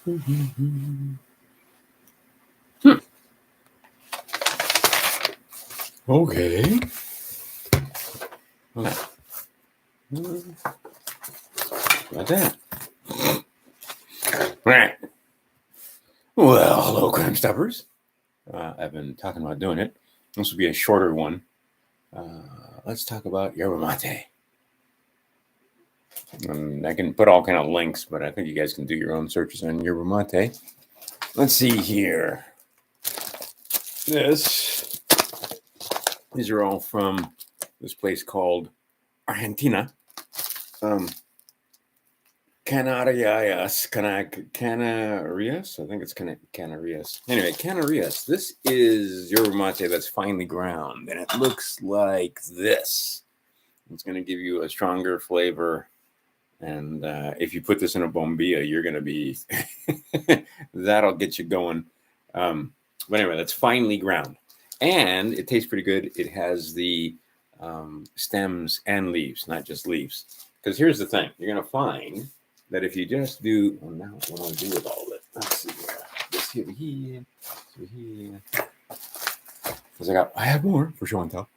Okay. Like that. Right. Well, hello, Crime Stoppers. I've been talking about doing it. This will be a shorter one. Let's talk about Yerba Mate. I can put all kind of links, but I think you guys can do your own searches on Yerba Mate. Let's see here. These are all from this place called Argentina. Canarias. I think it's Canarias. Anyway, Canarias. This is yerba mate that's finely ground, and it looks like this. It's going to give you a stronger flavor, and if you put this in a bombilla, you're going to be that'll get you going. But anyway, that's finely ground, and it tastes pretty good. It has the stems and leaves, not just leaves. Because here's the thing: you're going to find that if you just do, well, now what do I do with all of it? Let's see this here, because I have more for show and tell.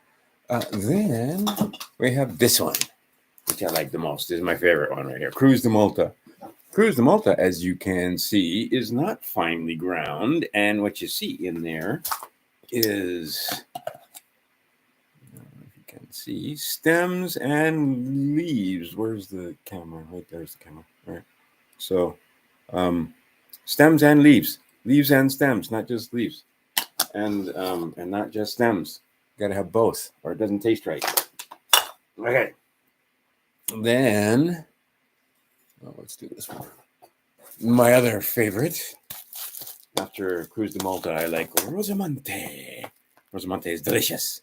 Then we have this one, which I like the most. This is my favorite one right here, Cruz de Malta. Cruz de Malta, as you can see, is not finely ground, and what you see in there is, if you can see, stems and leaves. Where's the camera? Right there's the camera. All right. So, stems and leaves and stems, not just leaves, and not just stems. You gotta have both, or it doesn't taste right. Okay. Then, let's do this one. My other favorite, after Cruz de Malta, I like Rosamante. Rosamante is delicious.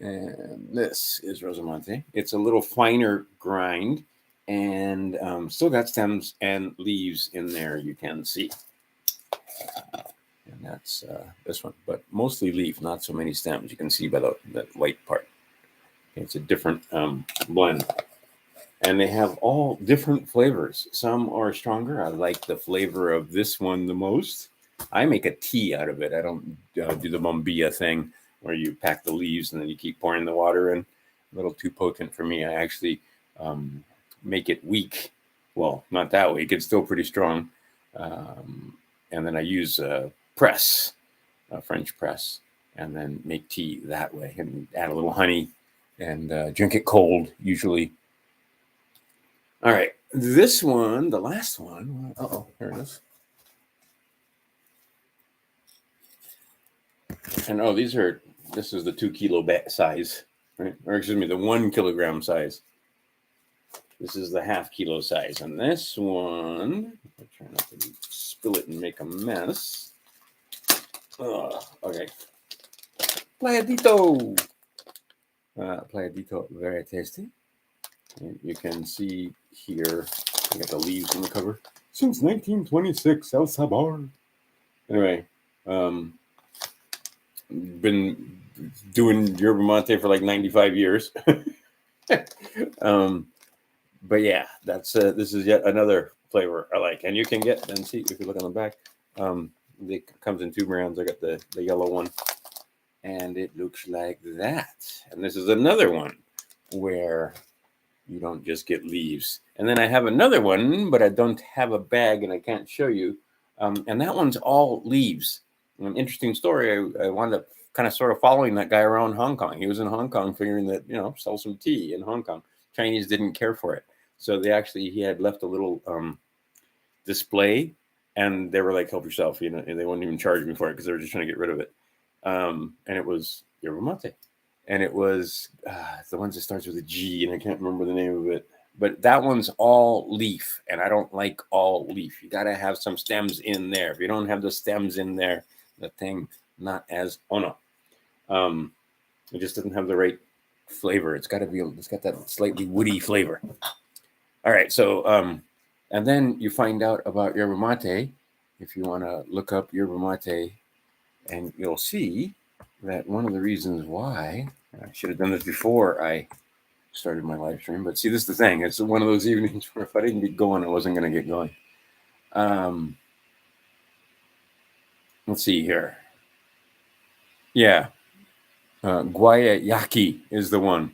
And this is Rosamante. It's a little finer grind, and still got stems and leaves in there, you can see. And that's this one, but mostly leaf, not so many stems. You can see by that white part. It's a different blend. And they have all different flavors. Some are stronger. I like the flavor of this one the most. I make a tea out of it. I don't do the bombilla thing where you pack the leaves and then you keep pouring the water in. A little too potent for me. I actually make it weak. Well, not that weak. It's still pretty strong. And then I use a French press, and then make tea that way and add a little honey and drink it cold usually. All right, this one, the last one. Here it is. And this is the 2 kilo size, right? Or excuse me, the 1 kilogram size. This is the ½ kilo size. And this one, I try not to spill it and make a mess. Okay. Playadito. Playadito, very tasty. And you can see here, I got the leaves on the cover. Since 1926, El Sabor. Anyway, been doing yerba mate for like 95 years. But yeah, that's this is yet another flavor I like. And you can get, and see if you look on the back, it comes in 2 brands. I got the yellow one, and it looks like that. And this is another one where you don't just get leaves. And then I have another one, but I don't have a bag and I can't show you. And that one's all leaves. An interesting story. I wound up kind of sort of following that guy around Hong Kong. He was in Hong Kong figuring that, sell some tea in Hong Kong. Chinese didn't care for it. So he had left a little display, and they were like, help yourself, and they wouldn't even charge me for it because they were just trying to get rid of it. And it was yerba mate. And it was the ones that starts with a G, and I can't remember the name of it. But that one's all leaf, and I don't like all leaf. You got to have some stems in there. If you don't have the stems in there, the thing not as ono. It just doesn't have the right flavor. It's got that slightly woody flavor. All right, so and then you find out about yerba mate if you want to look up yerba mate, and you'll see that one of the reasons why I should have done this before I started my live stream. But see, this is the thing. It's one of those evenings where if I didn't get going, I wasn't going to get going. let's see here. Yeah, guayaki is the one.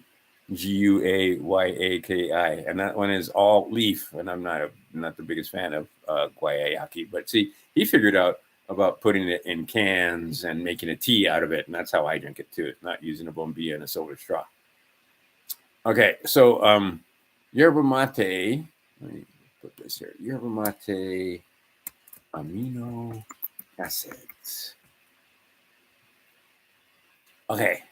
Guayaki, and that one is all leaf. And I'm not the biggest fan of guayaki, but see, he figured out about putting it in cans and making a tea out of it, and that's how I drink it too. Not using a bombilla and a silver straw. Okay, so yerba mate. Let me put this here. Yerba mate amino acids. Okay,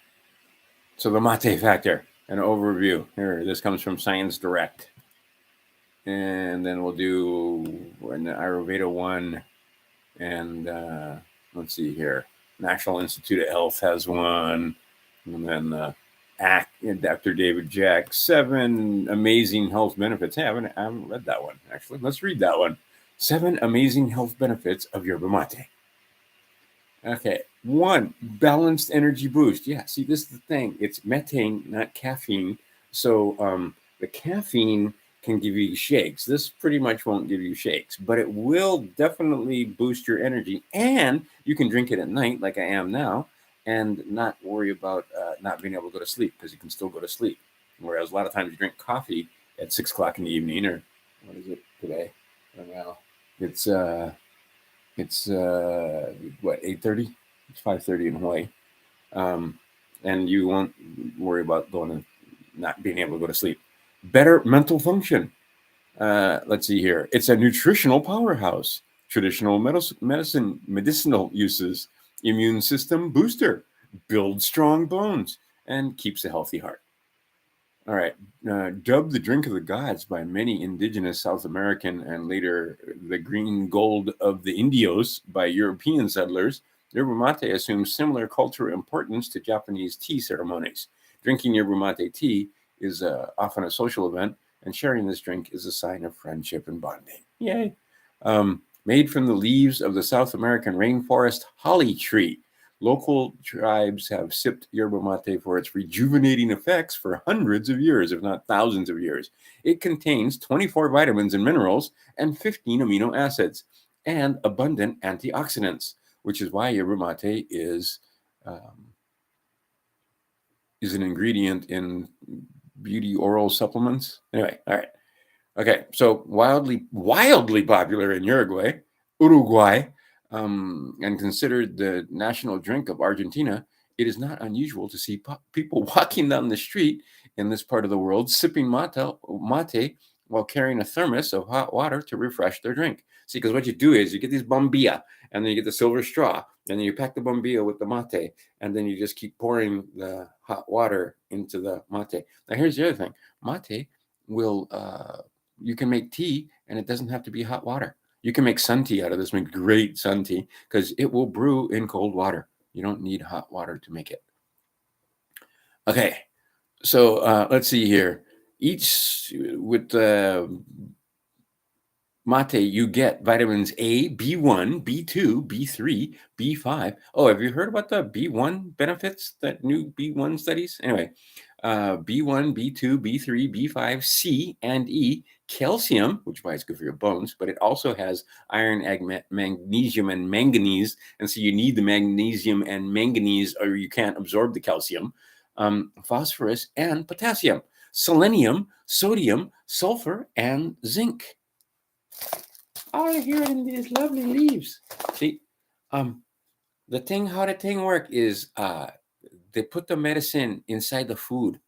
so the mate factor, an overview. Here, this comes from Science Direct. And then we'll do an Ayurveda one. And let's see here. National Institute of Health has one. And then Dr. David Jack, 7 amazing health benefits. Hey, I haven't read that one, actually. Let's read that one. 7 amazing health benefits of yerba mate. Okay. 1, balanced energy boost. Yeah, see, this is the thing. It's methane, not caffeine. So the caffeine can give you shakes. This pretty much won't give you shakes, but it will definitely boost your energy. And you can drink it at night, like I am now, and not worry about not being able to go to sleep, because you can still go to sleep. Whereas a lot of times you drink coffee at 6 o'clock in the evening, or what is it today? Right now, it's what, 8:30? It's 5:30 in Hawaii, and you won't worry about not being able to go to sleep. Better mental function. Let's see here. It's a nutritional powerhouse. Traditional medicinal uses. Immune system booster. Builds strong bones and keeps a healthy heart. All right. Dubbed the drink of the gods by many indigenous South American and later the green gold of the Indios by European settlers, yerba mate assumes similar cultural importance to Japanese tea ceremonies. Drinking yerba mate tea is often a social event, and sharing this drink is a sign of friendship and bonding. Yay. Made from the leaves of the South American rainforest holly tree. Local tribes have sipped yerba mate for its rejuvenating effects for hundreds of years, if not thousands of years. It contains 24 vitamins and minerals and 15 amino acids and abundant antioxidants, which is why yerba mate is an ingredient in beauty oral supplements. Anyway, all right. Okay, so wildly popular in Uruguay, and considered the national drink of Argentina, it is not unusual to see people walking down the street in this part of the world sipping mate while carrying a thermos of hot water to refresh their drink. See, because what you do is you get these bombilla, and then you get the silver straw, and then you pack the bombilla with the mate, and then you just keep pouring the hot water into the mate. Now, here's the other thing. Mate will you can make tea, and it doesn't have to be hot water. You can make sun tea out of this, make great sun tea, because it will brew in cold water. You don't need hot water to make it. Okay, so let's see here. Each with the mate, you get vitamins A, B1, B2, B3, B5. Oh, have you heard about the B1 benefits, that new B1 studies? Anyway, B1, B2, B3, B5, C, and E, calcium, which is why it's good for your bones, but it also has iron, magnesium, and manganese. And so you need the magnesium and manganese, or you can't absorb the calcium, phosphorus, and potassium, selenium, sodium, sulfur, and zinc. All here in these lovely leaves. See, how the thing work is they put the medicine inside the food.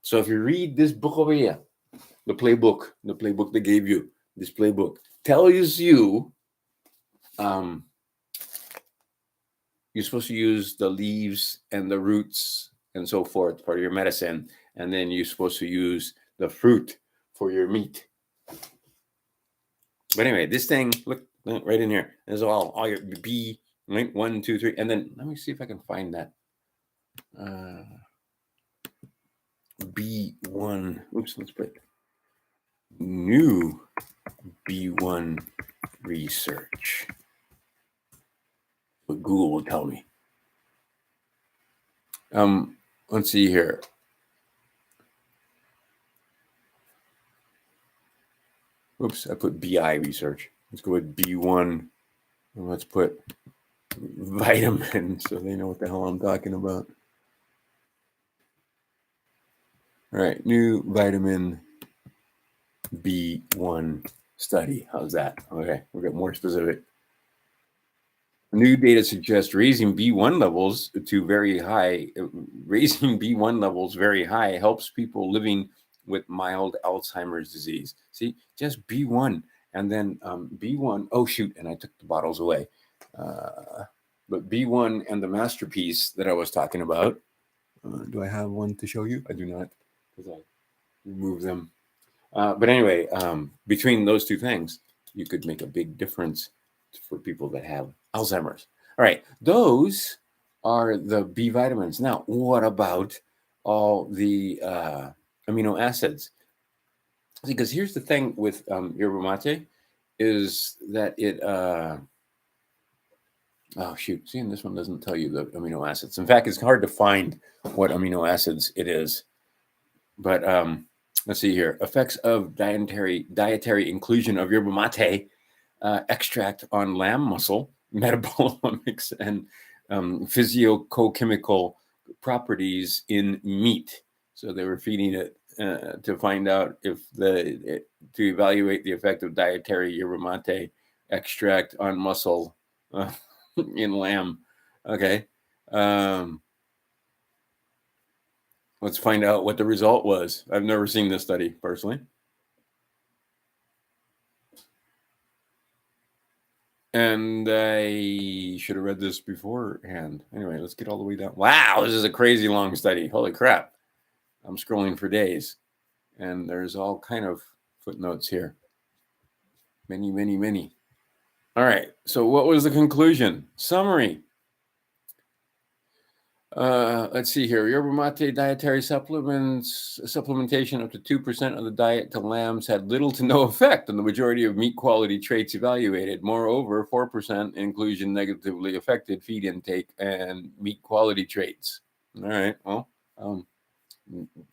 So if you read this book over here, the playbook they gave you, this playbook tells you you're supposed to use the leaves and the roots and so forth for your medicine, and then you're supposed to use the fruit for your meat. But anyway, this thing, look right in here. There's all your B, right? 1, 2, 3, and then let me see if I can find that. B1. Oops, let's put new B1 research. What Google will tell me. Let's see here. Oops, I put BI research. Let's go with B1. And let's put vitamin, so they know what the hell I'm talking about. All right, new vitamin B1 study. How's that? Okay, we'll get more specific. New data suggests raising B1 levels to very high, raising B1 levels very high helps people living with mild Alzheimer's disease. See, just B1 and then B1. Oh, shoot. And I took the bottles away. But B1 and the masterpiece that I was talking about. Do I have one to show you? I do not, because I removed them. But anyway, between those two things, you could make a big difference for people that have Alzheimer's. All right, those are the B vitamins. Now, what about all the amino acids? Because here's the thing with yerba mate is that it, oh shoot, see, and this one doesn't tell you the amino acids. In fact, it's hard to find what amino acids it is. But let's see here. Effects of dietary inclusion of yerba mate extract on lamb muscle, metabolomics, and physiochemical properties in meat. So they were feeding it to find out if to evaluate the effect of dietary yerba mate extract on muscle in lamb. Okay. Let's find out what the result was. I've never seen this study personally. And I should have read this beforehand. Anyway, let's get all the way down. Wow, this is a crazy long study. Holy crap. I'm scrolling for days. And there's all kind of footnotes here. Many, many, many. All right. So what was the conclusion? Summary. Let's see here. Yerba mate dietary supplementation up to 2% of the diet to lambs had little to no effect on the majority of meat quality traits evaluated. Moreover, 4% inclusion negatively affected feed intake and meat quality traits. All right. Well,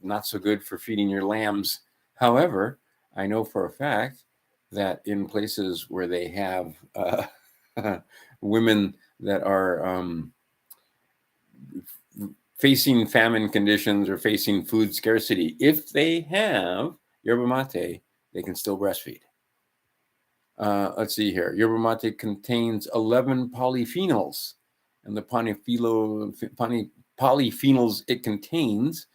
not so good for feeding your lambs. However, I know for a fact that in places where they have women that are facing famine conditions or facing food scarcity, if they have yerba mate, they can still breastfeed. Let's see here. Yerba mate contains 11 polyphenols, and the polyphenols it contains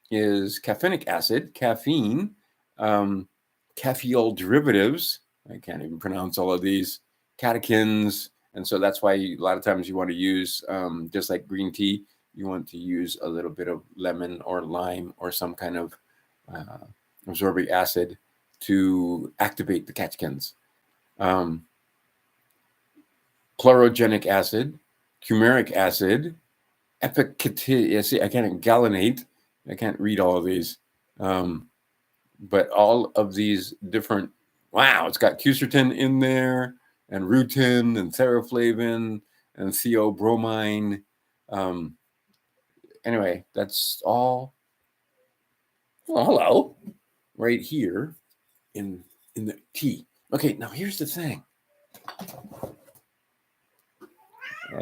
is caffeinic acid, caffeine, caffeol derivatives. I can't even pronounce all of these. Catechins, and so that's why a lot of times you want to use, just like green tea, you want to use a little bit of lemon or lime or some kind of absorbic acid to activate the catechins. Chlorogenic acid, fumaric acid, galenate. I can't read all of these. But all of these different, wow, it's got quercetin in there, and rutin, and theraflavin, and theobromine. Anyway, that's all. Well, hello, right here in the tea. Okay, now here's the thing.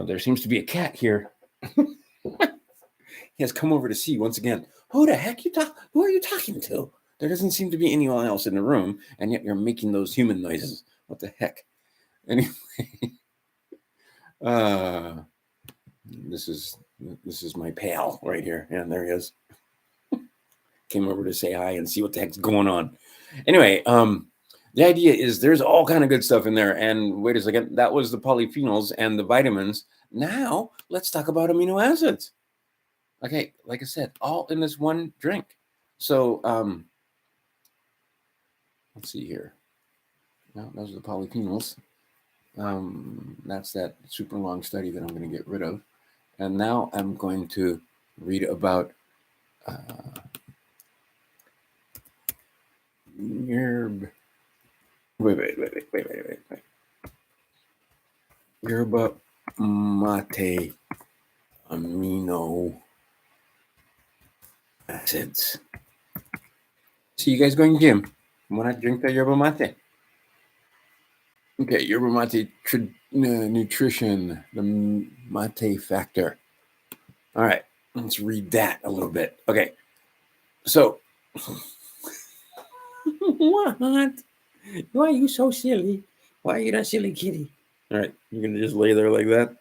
There seems to be a cat here. He has come over to see once again. Who the heck Who are you talking to? There doesn't seem to be anyone else in the room, and yet you're making those human noises. What the heck? Anyway, this is my pal right here, and there he is. Came over to say hi and see what the heck's going on. Anyway, the idea is there's all kind of good stuff in there. And wait a second, that was the polyphenols and the vitamins. Now let's talk about amino acids. Okay, like I said, all in this one drink. So let's see here. No, those are the polyphenols. That's that super long study that I'm going to get rid of. And now I'm going to read about Yerba mate amino acids. See you guys going, Jim. Want to drink the yerba mate? Okay, Yerba Mate nutrition, the mate factor. All right, let's read that a little bit. Okay, so what? Why are you so silly? Why are you that silly kitty? All right, you're gonna just lay there like that.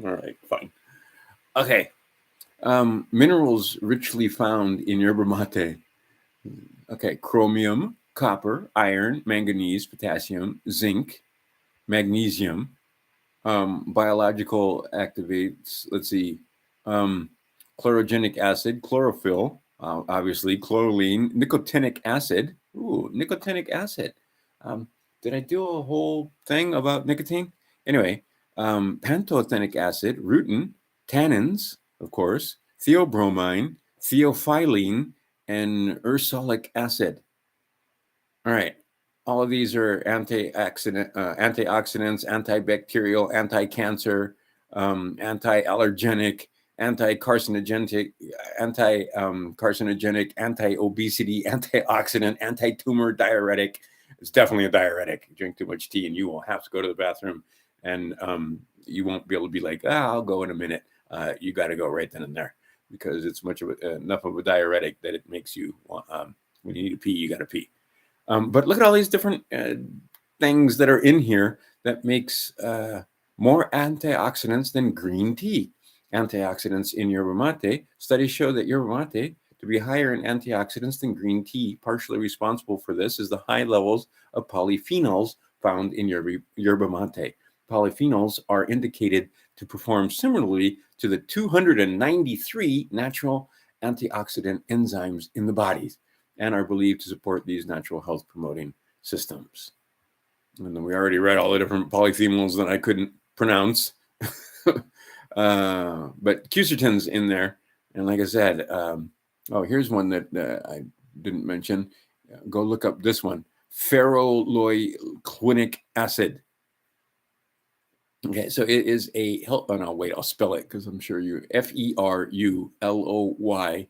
All right, fine. Okay, minerals richly found in yerba mate. Okay, chromium, copper, iron, manganese, potassium, zinc, magnesium, biological activates. Let's see, chlorogenic acid, chlorophyll, obviously, chlorine, nicotinic acid. Ooh, nicotinic acid. Um, did I do a whole thing about nicotine? Anyway, pantothenic acid, rutin, tannins, of course, theobromine, theophylline, and ursolic acid. All right. All of these are antioxidants, antibacterial, anti-cancer, anti-allergenic, anti-carcinogenic, anti-carcinogenic, anti-obesity, antioxidant, anti-tumor, diuretic. It's definitely a diuretic. You drink too much tea, and you will have to go to the bathroom, and you won't be able to be like, I'll go in a minute. You got to go right then and there because it's enough of a diuretic that it makes you when you need to pee, you got to pee. But look at all these different things that are in here that makes more antioxidants than green tea. Antioxidants in yerba mate. Studies show that yerba mate to be higher in antioxidants than green tea. Partially responsible for this is the high levels of polyphenols found in yerba mate. Polyphenols are indicated to perform similarly to the 293 natural antioxidant enzymes in the body and are believed to support these natural health promoting systems. And then we already read all the different polyphenols that I couldn't pronounce. But quercetin's in there. And like I said, here's one that I didn't mention. Go look up this one, ferroloyquinic acid. Okay, so it is a help. Oh no, wait, I'll spell it because I'm sure you FERULOYLQUINIC.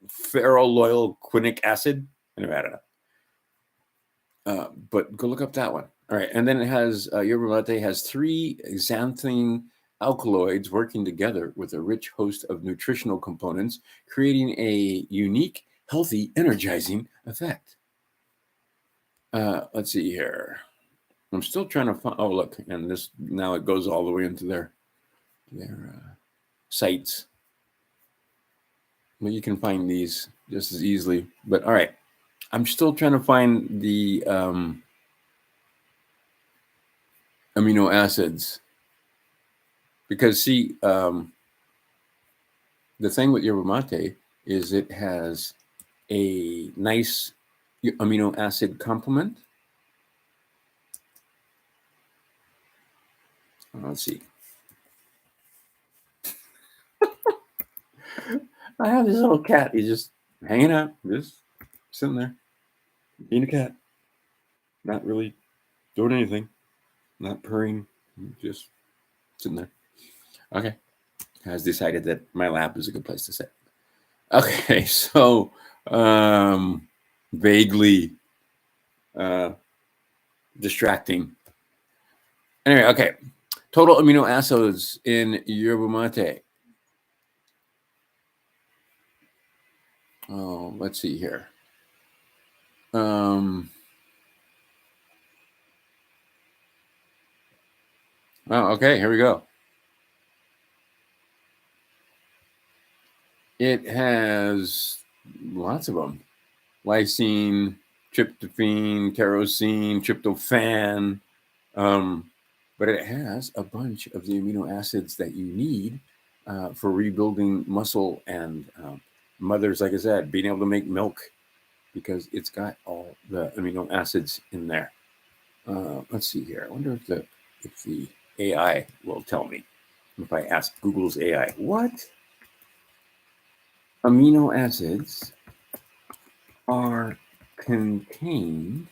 Ferroloyquinic acid. Anyway, I don't know. But go look up that one. All right, and then it has yerba mate has 3 xanthine alkaloids working together with a rich host of nutritional components, creating a unique, healthy, energizing effect. Let's see here. I'm still trying to find. Oh, look, and this now it goes all the way into their sites. Well, you can find these just as easily. But all right, I'm still trying to find the amino acids because see, the thing with yerba mate is it has a nice amino acid complement. Let's see. I have this little cat. He's just hanging out, just sitting there, being a cat, not really doing anything, not purring, just sitting there. Okay, has decided that my lap is a good place to sit. Okay, so vaguely distracting. Anyway, okay, total amino acids in yerba mate. Oh, let's see here. Oh, okay, here we go. It has lots of them. Lysine, tryptophan, tyrosine, tryptophan. But it has a bunch of the amino acids that you need for rebuilding muscle and mothers, like I said, being able to make milk because it's got all the amino acids in there. Let's see here. I wonder if the AI will tell me. If I ask Google's AI, what amino acids are contained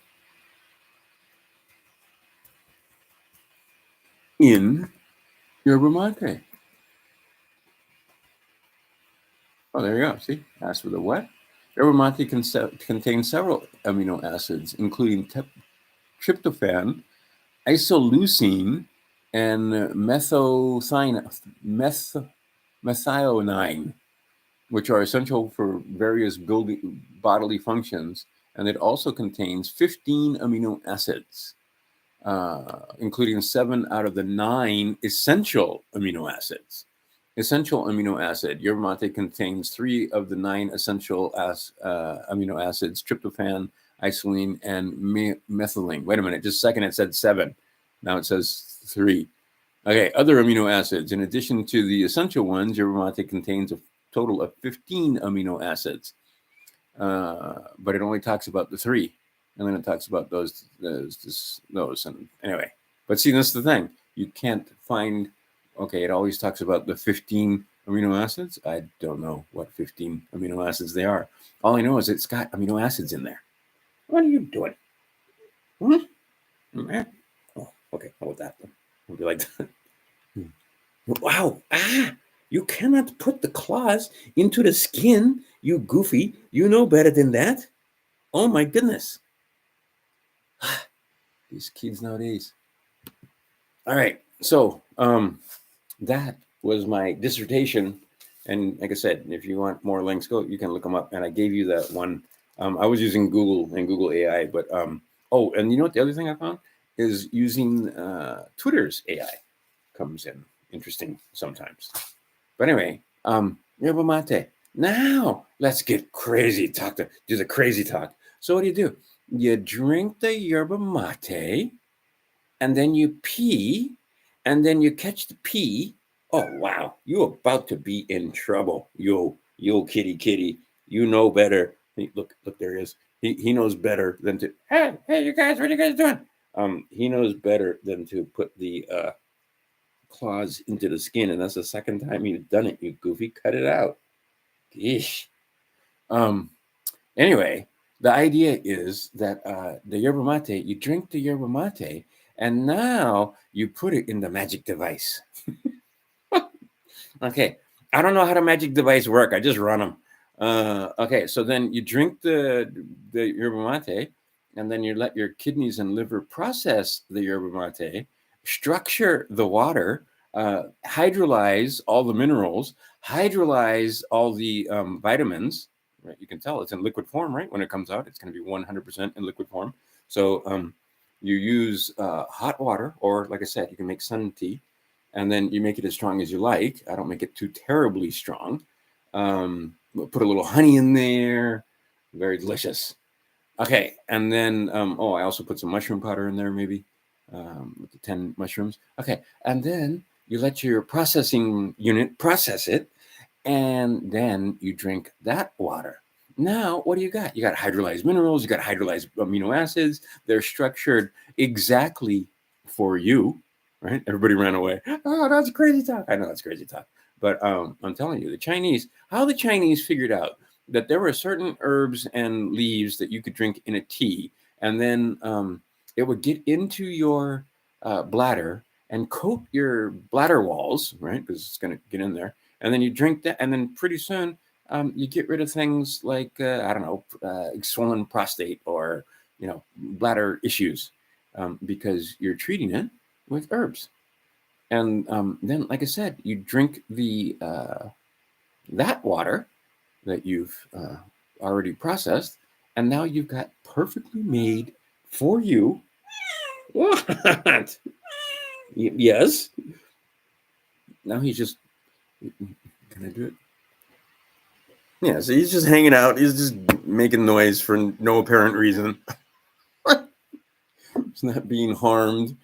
in yerba mate? Oh, there you go. See, as for the what? Yerba mate contains several amino acids, including tryptophan, isoleucine, and methionine, which are essential for various bodily functions. And it also contains 15 amino acids, including 7 out of the 9 essential amino acids. Essential amino acid. Yerba mate contains 3 of the 9 essential amino acids: tryptophan, isoleucine, and methylene. Wait a minute, just a second. It said 7. Now it says 3. Okay, other amino acids. In addition to the essential ones, yerba mate contains a total of 15 amino acids, but it only talks about the 3, and then it talks about those. And anyway, but see, that's the thing. You can't find. Okay, it always talks about the 15 amino acids. I don't know what 15 amino acids they are. All I know is it's got amino acids in there. What are you doing? Oh, okay, how about that? Would you like that? Wow. You cannot put the claws into the skin, you goofy. You know better than that. Oh my goodness. These kids nowadays. All right. So that was my dissertation. And like I said, if you want more links, you can look them up. And I gave you that one. I was using Google and Google AI, but oh, and you know what the other thing I found is using Twitter's AI comes in interesting sometimes. But anyway, yerba mate. Now let's get crazy. Do the crazy talk. So what do? You drink the yerba mate, and then you pee, and then you catch the pee. Oh wow, you about to be in trouble. Yo, kitty. You know better. Look, there he is. He knows better than to. Hey, you guys, what are you guys doing? He knows better than to put the claws into the skin, and that's the second time you've done it, you goofy. Cut it out. Yeesh. Anyway, the idea is that the yerba mate, you drink the yerba mate, and now you put it in the magic device. Okay, I don't know how the magic device work. I just run them. Okay, so then you drink the yerba mate, and then you let your kidneys and liver process the yerba mate, structure the water, hydrolyze all the minerals, hydrolyze all the vitamins. Right, you can tell it's in liquid form. Right, when it comes out, it's going to be 100% in liquid form. So you use hot water, or like I said, you can make sun tea, and then you make it as strong as you like. I don't make it too terribly strong. Put a little honey in there. Very delicious. Okay, and then I also put some mushroom powder in there, maybe with the 10 mushrooms. Okay, and then you let your processing unit process it, and then you drink that water. Now, what do you got? You got hydrolyzed minerals, you got hydrolyzed amino acids. They're structured exactly for you, right? Everybody ran away. Oh, that's crazy talk. I know that's crazy talk. But I'm telling you, how the Chinese figured out that there were certain herbs and leaves that you could drink in a tea, and then it would get into your bladder and coat your bladder walls, right? Because it's going to get in there. And then you drink that, and then pretty soon you get rid of things like I don't know, swollen prostate or bladder issues because you're treating it with herbs. And then, like I said, you drink the that water that you've already processed, and now you've got perfectly made for you. What? Yes. Now he's just. Can I do it? Yeah, so he's just hanging out. He's just making noise for no apparent reason. He's not being harmed.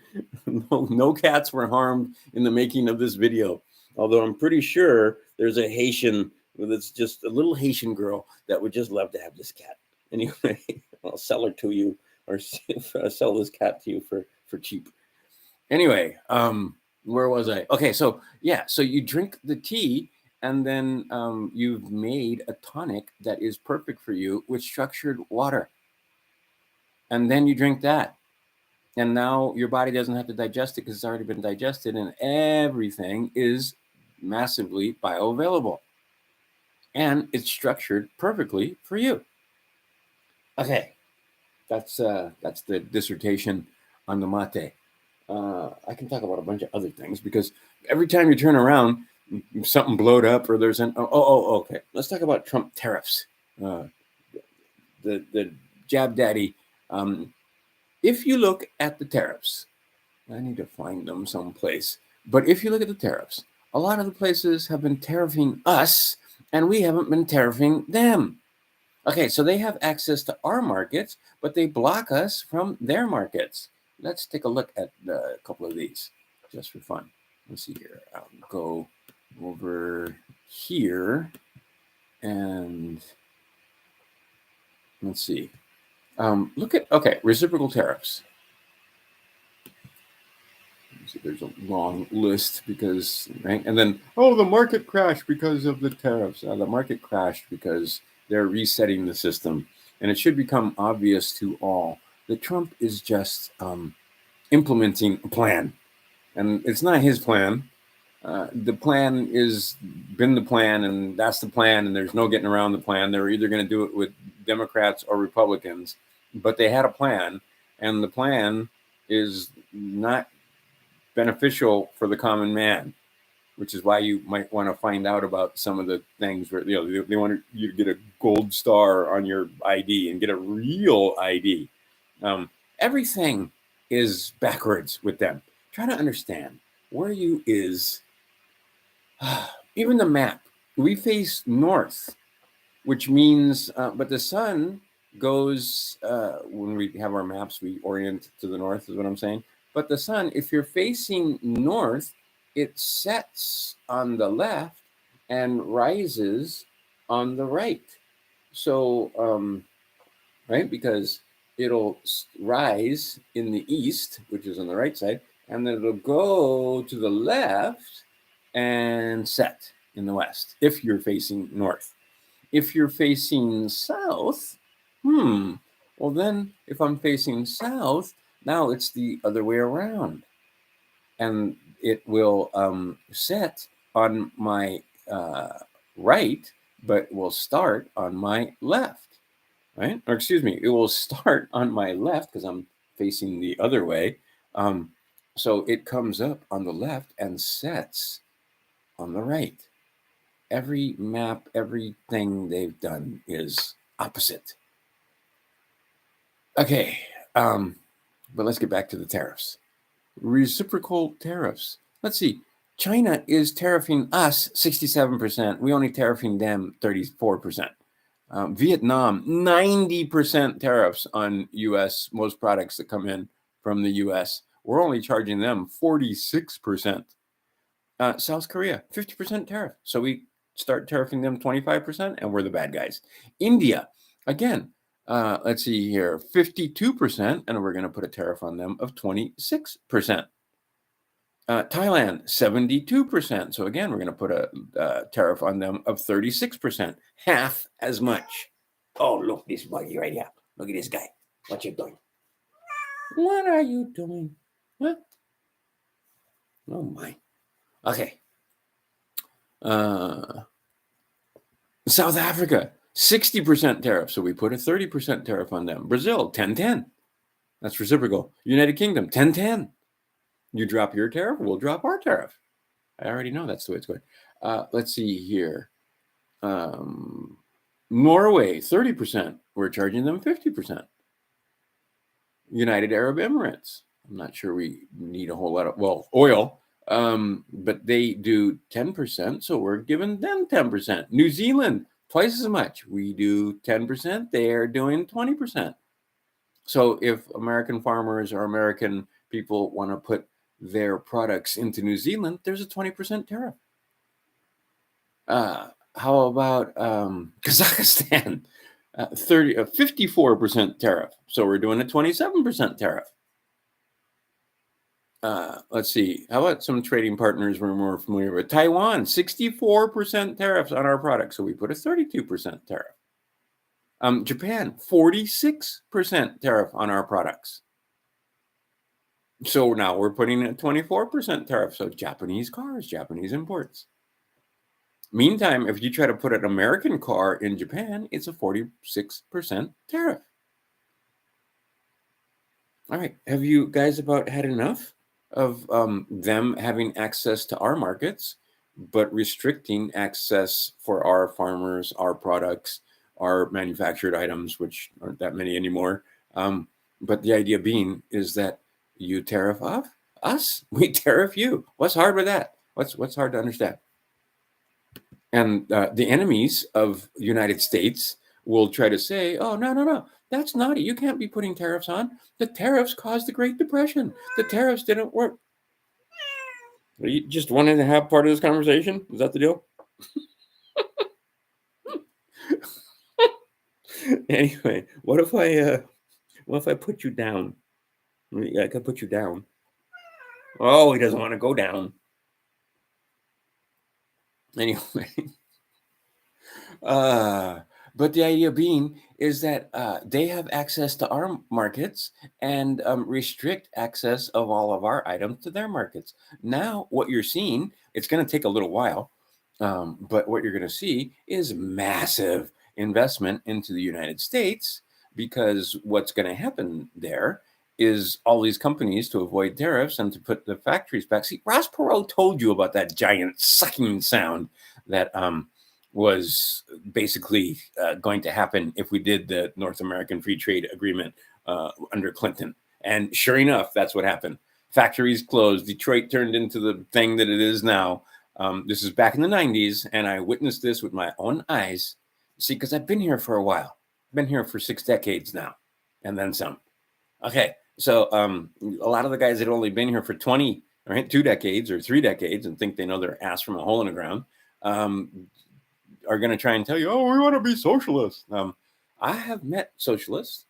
No cats were harmed in the making of this video. Although I'm pretty sure there's a Haitian, that's just a little Haitian girl that would just love to have this cat. Anyway, I'll sell her to you, or sell this cat to you for cheap. Anyway, where was I? Okay, so yeah, so you drink the tea, and then you've made a tonic that is perfect for you with structured water. And then you drink that. And now your body doesn't have to digest it because it's already been digested, and everything is massively bioavailable. and it's structured perfectly for you. Okay, that's the dissertation on the mate. I can talk about a bunch of other things because every time you turn around, something blowed up or there's an okay. Let's talk about Trump tariffs. Uh, the jab daddy. If you look at the tariffs, I need to find them someplace. But if you look at the tariffs, a lot of the places have been tariffing us, and we haven't been tariffing them. Okay, so they have access to our markets, but they block us from their markets. Let's take a look at a couple of these just for fun. Let's see here. I'll go over here and let's see. Look at, okay, reciprocal tariffs. So there's a long list because, right? And then, the market crashed because of the tariffs. The market crashed because they're resetting the system. And it should become obvious to all that Trump is just implementing a plan. And it's not his plan. The plan is been the plan, and that's the plan, and there's no getting around the plan. They're either going to do it with Democrats or Republicans, but they had a plan, and the plan is not beneficial for the common man, which is why you might want to find out about some of the things where they want you to get a gold star on your ID and get a real ID. Everything is backwards with them. Try to understand where you is. Even the map, we face north, which means, but the sun goes, when we have our maps, we orient to the north, is what I'm saying. But the sun, if you're facing north, it sets on the left and rises on the right. So, right, because it'll rise in the east, which is on the right side, and then it'll go to the left and set in the west if you're facing north. If you're facing south, well then if I'm facing south, now it's the other way around. And it will set on my right, but will start on my left, right? Or excuse me, it will start on my left because I'm facing the other way. So it comes up on the left and sets on the right. Every map, everything they've done is opposite. Okay, but let's get back to the tariffs. Reciprocal tariffs. Let's see. China is tariffing us 67%. We only tariffing them 34%. Vietnam, 90% tariffs on U.S. most products that come in from the U.S. We're only charging them 46%. South Korea, 50% tariff. So we start tariffing them 25%, and we're the bad guys. India, again, let's see here, 52%, and we're going to put a tariff on them of 26%. Thailand, 72%. So again, we're going to put a tariff on them of 36%, half as much. Oh, look, this buggy right here. Look at this guy. What you doing? What are you doing? What? Oh, my. Okay. South Africa, 60% tariff. So we put a 30% tariff on them. Brazil, 10-10. That's reciprocal. United Kingdom, 10-10. You drop your tariff, we'll drop our tariff. I already know that's the way it's going. Let's see here. Norway, 30%. We're charging them 50%. United Arab Emirates. I'm not sure we need a whole lot of, oil. But they do 10%, so we're giving them 10%. New Zealand, twice as much. We do 10%, they're doing 20%. So if American farmers or American people want to put their products into New Zealand, there's a 20% tariff. How about Kazakhstan? 54% tariff. So we're doing a 27% tariff. Let's see. How about some trading partners we're more familiar with? Taiwan, 64% tariffs on our products. So we put a 32% tariff. Japan, 46% tariff on our products. So now we're putting a 24% tariff. So Japanese cars, Japanese imports. Meantime, if you try to put an American car in Japan, it's a 46% tariff. All right. Have you guys about had enough of them having access to our markets, but restricting access for our farmers, our products, our manufactured items, which aren't that many anymore? But the idea being is that you tariff off us, we tariff you. What's hard with that? What's hard to understand? And the enemies of the United States will try to say, "Oh, no, no, no, that's naughty. You can't be putting tariffs on. The tariffs caused the Great Depression. The tariffs didn't work." Are you just wanting to have part of this conversation? Is that the deal? Anyway, what if I put you down? I could put you down. Oh, he doesn't want to go down. Anyway, Uh, but the idea being is that they have access to our markets and restrict access of all of our items to their markets. Now, what you're seeing, it's going to take a little while, but what you're going to see is massive investment into the United States because what's going to happen there is all these companies to avoid tariffs and to put the factories back. See, Ross Perot told you about that giant sucking sound that was basically going to happen if we did the North American Free Trade Agreement under Clinton. And sure enough, that's what happened. Factories closed. Detroit turned into the thing that it is now. This is back in the 90s, and I witnessed this with my own eyes. See, because I've been here for a while. I've been here for 6 decades now, and then some. Okay, so a lot of the guys that have only been here for 20, right, 2 decades or 3 decades and think they know their ass from a hole in the ground are going to try and tell you, "Oh, we want to be socialists." I have met socialists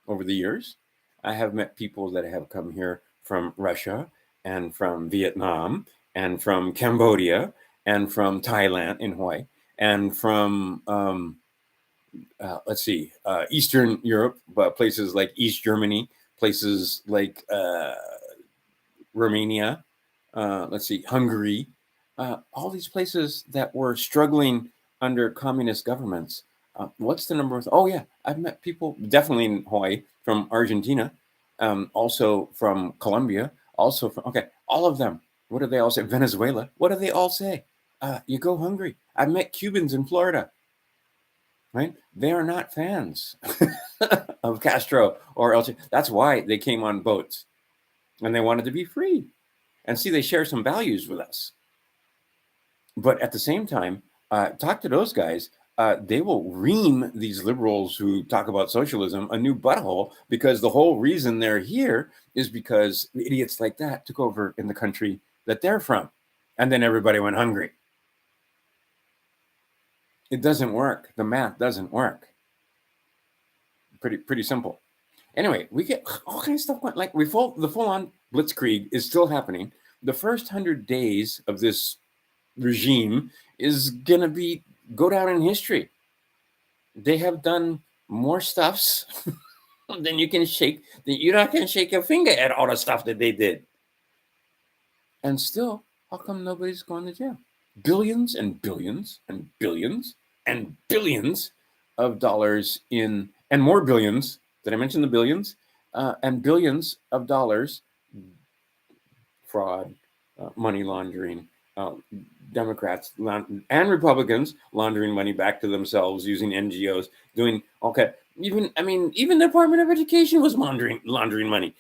over the years. I have met people that have come here from Russia and from Vietnam and from Cambodia and from Thailand in Hawaii and from Eastern Europe, but places like East Germany, places like Romania, Hungary, all these places that were struggling under communist governments. What's the number of? Oh yeah, I've met people definitely in Hawaii, from Argentina, also from Colombia, also from all of them. What do they all say? Venezuela. What do they all say? You go hungry. I've met Cubans in Florida. Right? They are not fans of Castro or El Che. That's why they came on boats, and they wanted to be free. And see, they share some values with us. But at the same time, talk to those guys. They will ream these liberals who talk about socialism a new butthole because the whole reason they're here is because idiots like that took over in the country that they're from. And then everybody went hungry. It doesn't work. The math doesn't work. Pretty simple. Anyway, we get all kinds of stuff going. Like the full-on blitzkrieg is still happening. The first 100 days of this regime is gonna go down in history. They have done more stuffs than you can shake. You're not gonna shake your finger at all the stuff that they did. And still, how come nobody's going to jail? Billions and billions and billions and billions of dollars and more billions. Did I mention the billions? And billions of dollars fraud, money laundering, Democrats and Republicans laundering money back to themselves using NGOs, doing even the Department of Education was laundering money.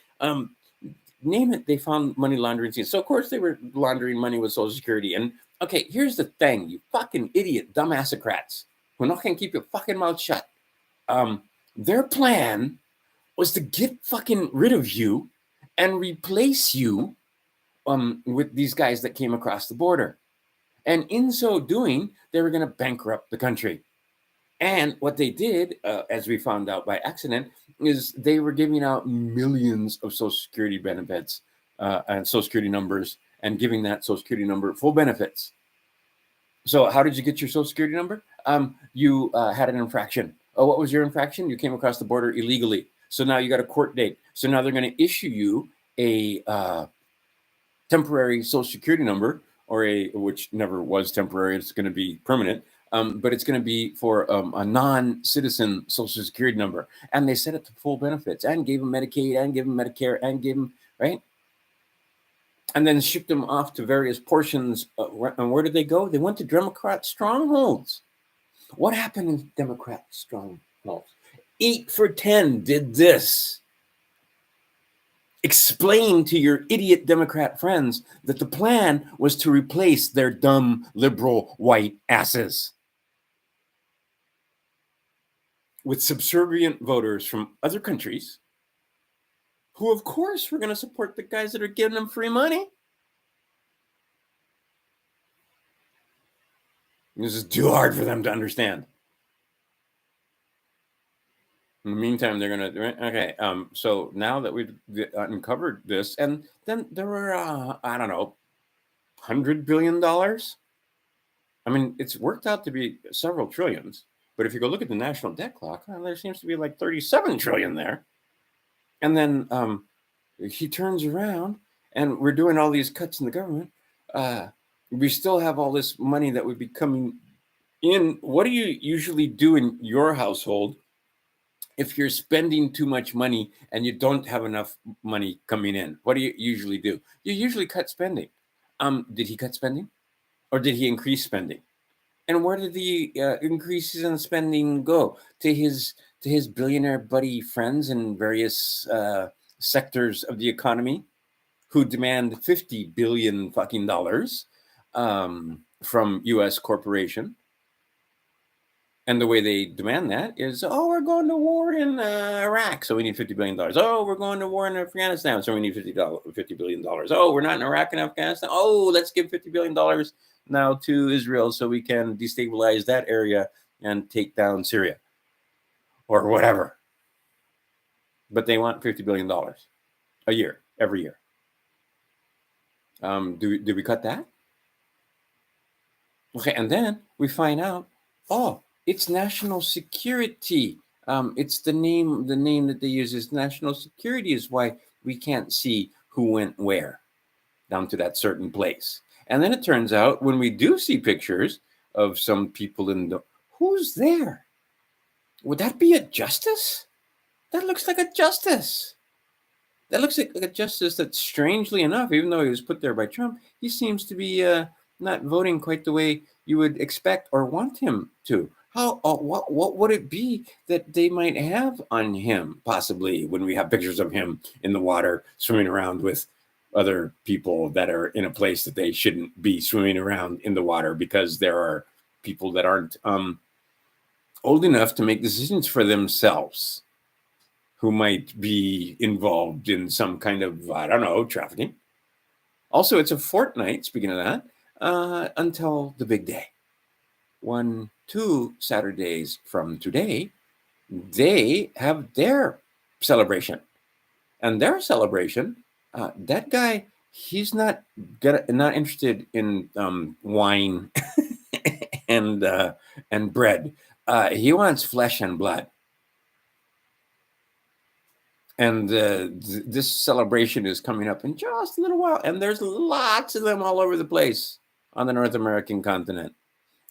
Name it, they found money laundering schemes. So of course they were laundering money with Social Security. And okay, here's the thing, you fucking idiot, dumbassocrats who not gonna keep your fucking mouth shut. Their plan was to get fucking rid of you and replace you with these guys that came across the border. And in so doing, they were going to bankrupt the country. And what they did, as we found out by accident, is they were giving out millions of Social Security benefits and Social Security numbers and giving that Social Security number full benefits. So how did you get your Social Security number? You had an infraction. Oh, what was your infraction? You came across the border illegally. So now you got a court date. So now they're going to issue you a temporary Social Security number which never was temporary, it's going to be permanent. But it's going to be for a non-citizen Social Security number, and they set it to full benefits, and gave them Medicaid, and gave them Medicare, and gave them right, and then shipped them off to various portions. And where did they go? They went to Democrat strongholds. What happened in Democrat strongholds? 8 for 10 did this. Explain to your idiot Democrat friends that the plan was to replace their dumb liberal white asses with subservient voters from other countries who, of course, were going to support the guys that are giving them free money. This is too hard for them to understand. In the meantime, they're going to, okay, so now that we've uncovered this, and then there were, I don't know, $100 billion? I mean, it's worked out to be several trillions, but if you go look at the national debt clock, there seems to be like 37 trillion there. And then he turns around, and we're doing all these cuts in the government. We still have all this money that would be coming in. What do you usually do in your household if you're spending too much money and you don't have enough money coming in? What do you usually do? You usually cut spending. Did he cut spending, or did he increase spending? And where did the increases in spending go? To his billionaire buddy friends in various sectors of the economy, who demand $50 billion fucking dollars from U.S. corporation. And the way they demand that is, oh, we're going to war in Iraq, so we need $50 billion. Oh, we're going to war in Afghanistan, so we need $50 billion. Oh, we're not in Iraq and Afghanistan. Oh, let's give $50 billion now to Israel so we can destabilize that area and take down Syria or whatever. But they want $50 billion a year, every year. Do we cut that? Okay, and then we find out, oh, it's national security. It's the name that they use is national security is why we can't see who went where down to that certain place. And then it turns out when we do see pictures of some people who's there? Would that be a justice? That looks like a justice. That looks like a justice that, strangely enough, even though he was put there by Trump, he seems to be not voting quite the way you would expect or want him to. What would it be that they might have on him, possibly, when we have pictures of him in the water swimming around with other people that are in a place that they shouldn't be swimming around in the water, because there are people that aren't old enough to make decisions for themselves, who might be involved in some kind of, I don't know, trafficking. Also, it's a fortnight, speaking of that, until the big day. 2 Saturdays from today, they have their celebration. And their celebration, that guy, he's not interested in wine and bread. He wants flesh and blood. And this celebration is coming up in just a little while. And there's lots of them all over the place on the North American continent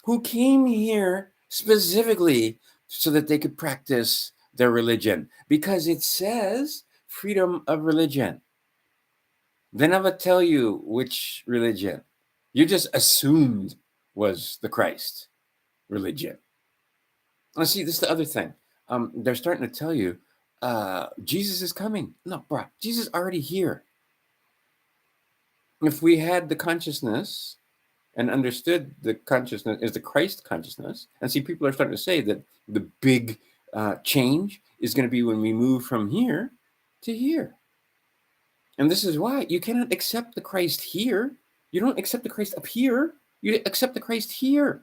who came here specifically so that they could practice their religion, because it says freedom of religion. They never tell you which religion. You just assumed was the Christ religion. Now, see, this is the other thing. They're starting to tell you, Jesus is coming. No, bro, Jesus is already here. If we had the consciousness and understood the consciousness is the Christ consciousness, and see, people are starting to say that the big change is going to be when we move from here to here. And this is why you cannot accept the Christ here. You don't accept the Christ up here. You accept the Christ here.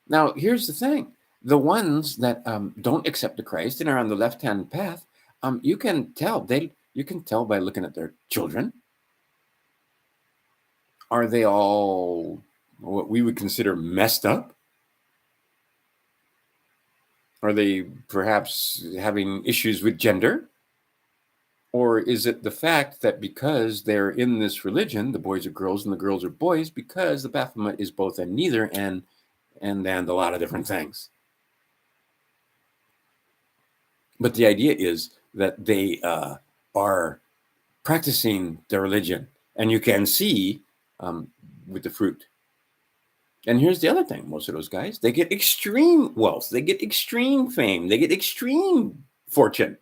Now, here's the thing. The ones that don't accept the Christ and are on the left-hand path, you can tell. You can tell by looking at their children. Are they all what we would consider messed up? Are they perhaps having issues with gender? Or is it the fact that because they're in this religion, the boys are girls and the girls are boys, because the Baphomet is both and neither and a lot of different things. But the idea is that they are practicing their religion, and you can see with the fruit. And here's the other thing: most of those guys, they get extreme wealth, they get extreme fame, they get extreme fortune.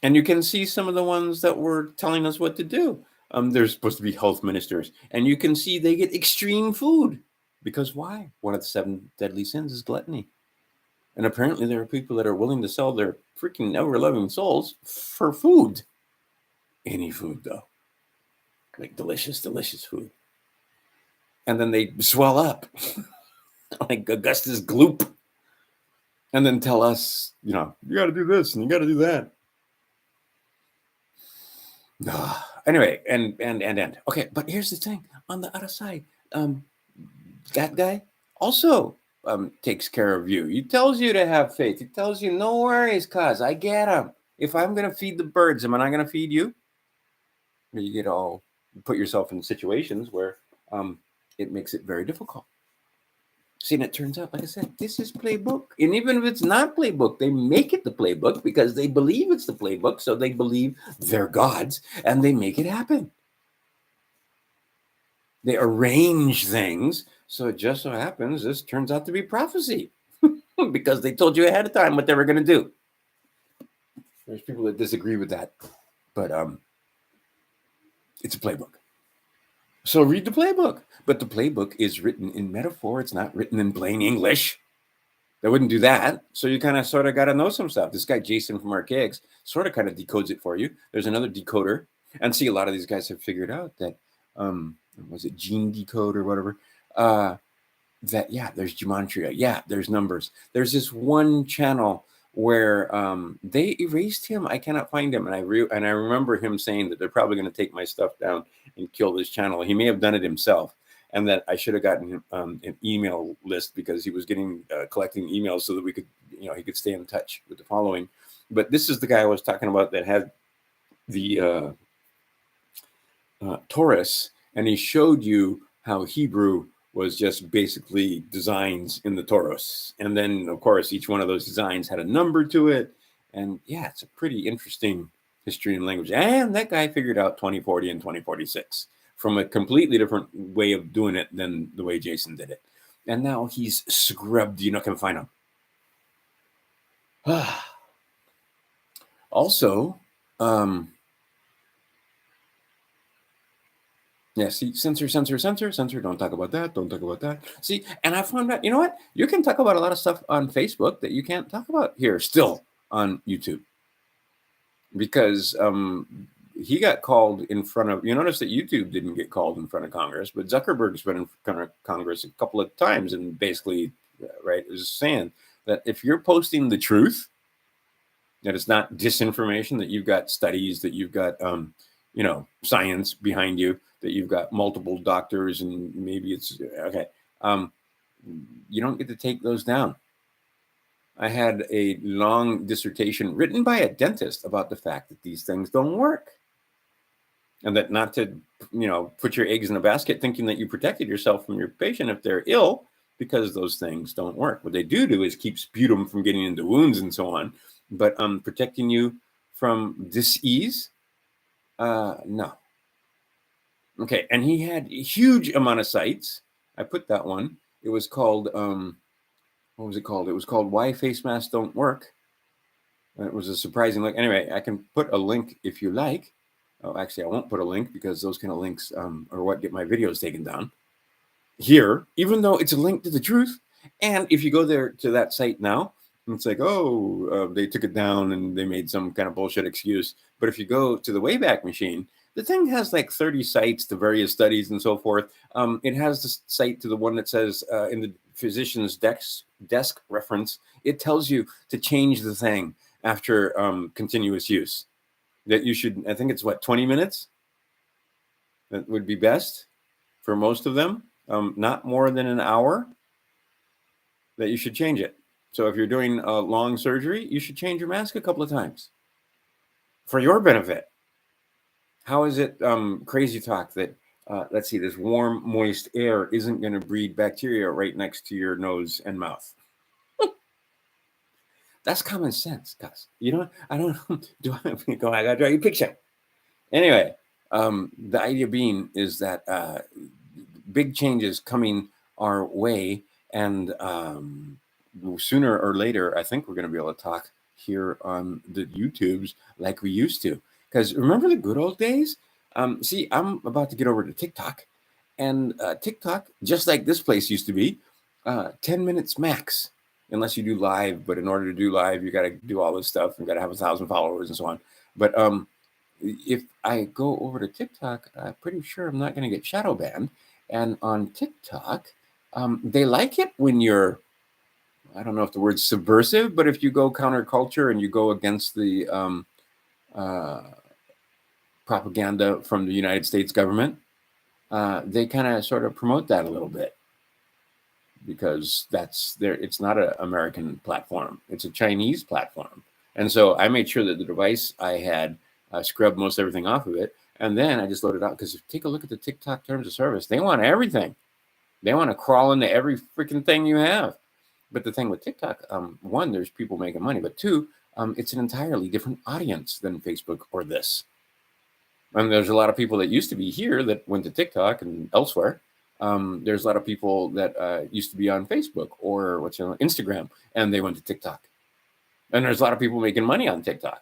And you can see some of the ones that were telling us what to do. They're supposed to be health ministers, and you can see they get extreme food. Because why? One of the 7 deadly sins is gluttony. And apparently there are people that are willing to sell their freaking ever-loving souls for food. Any food, though. Like delicious, delicious food. And then they swell up like Augustus Gloop. And then tell us, you got to do this and you got to do that. Anyway, and. Okay, but here's the thing. On the other side, that guy also takes care of you. He tells you to have faith. He tells you, no worries, cuz I get him. If I'm going to feed the birds, am I not going to feed you? You get all put yourself in situations where it makes it very difficult. See, and it turns out, like I said, this is playbook. And even if it's not playbook, they make it the playbook because they believe it's the playbook. So they believe they're gods and they make it happen. They arrange things. So it just so happens this turns out to be prophecy because they told you ahead of time what they were going to do. There's people that disagree with that, but it's a playbook. So read the playbook. But the playbook is written in metaphor. It's not written in plain English. They wouldn't do that. So you kind of sort of got to know some stuff. This guy, Jason from Archaics, sort of kind of decodes it for you. There's another decoder. And see, a lot of these guys have figured out that, was it gene decode or whatever? That, yeah, there's gematria. Yeah, there's numbers. There's this one channel where they erased him. I cannot find him. And I remember him saying that they're probably going to take my stuff down and kill this channel. He may have done it himself. And that I should have gotten him an email list because he was getting collecting emails so that we could, he could stay in touch with the following. But this is the guy I was talking about that had the Taurus, and he showed you how Hebrew was just basically designs in the Taurus. And then, of course, each one of those designs had a number to it. And yeah, it's a pretty interesting history and language. And that guy figured out 2040 and 2046 from a completely different way of doing it than the way Jason did it. And now he's scrubbed. You're not going to find him. Also, yeah, see, censor. Don't talk about that. See, and I found out, you know what? You can talk about a lot of stuff on Facebook that you can't talk about here still on YouTube. Because he got called in front of, you notice that YouTube didn't get called in front of Congress, but Zuckerberg's been in front of Congress a couple of times and basically, right, is saying that if you're posting the truth, that it's not disinformation, that you've got studies, that you've got, science behind you, that you've got multiple doctors and maybe it's, okay, you don't get to take those down. I had a long dissertation written by a dentist about the fact that these things don't work. And that not to, put your eggs in a basket thinking that you protected yourself from your patient if they're ill, because those things don't work. What they do is keep sputum from getting into wounds and so on. But protecting you from disease, no. Okay, and he had a huge amount of sites. I put that one. It was called, what was it called? It was called Why Face Masks Don't Work. And it was a surprising look. Anyway, I can put a link if you like. Oh, actually, I won't put a link because those kind of links are what get my videos taken down here, even though it's a link to the truth. And if you go there to that site now, it's like, they took it down and they made some kind of bullshit excuse. But if you go to the Wayback Machine, the thing has like 30 sites to various studies and so forth. It has the site to the one that says in the physician's desk reference, it tells you to change the thing after continuous use. That you should, I think it's 20 minutes? That would be best for most of them. Not more than an hour that you should change it. So if you're doing a long surgery, you should change your mask a couple of times for your benefit. How is it crazy talk that, let's see, this warm, moist air isn't going to breed bacteria right next to your nose and mouth? That's common sense, Gus. You know, I don't do I go, I got to draw you a picture. Anyway, the idea being is that big changes coming our way, and sooner or later, I think we're going to be able to talk here on the YouTubes like we used to. Because remember the good old days? See, I'm about to get over to TikTok, and TikTok, just like this place used to be, 10 minutes max, unless you do live. But in order to do live, you got to do all this stuff. You got to have 1,000 followers and so on. But if I go over to TikTok, I'm pretty sure I'm not going to get shadow banned. And on TikTok, they like it when you're, I don't know if the word's subversive, but if you go counterculture and you go against the propaganda from the United States government, they kind of sort of promote that a little bit, because that's there. It's not an American platform; it's a Chinese platform. And so I made sure that the device I had scrubbed most everything off of it, and then I just loaded out, because take a look at the TikTok terms of service. They want everything. They want to crawl into every freaking thing you have. But the thing with TikTok, one, there's people making money, but two, it's an entirely different audience than Facebook or this. And there's a lot of people that used to be here that went to TikTok and elsewhere. There's a lot of people that used to be on Facebook or Instagram, and they went to TikTok. And there's a lot of people making money on TikTok.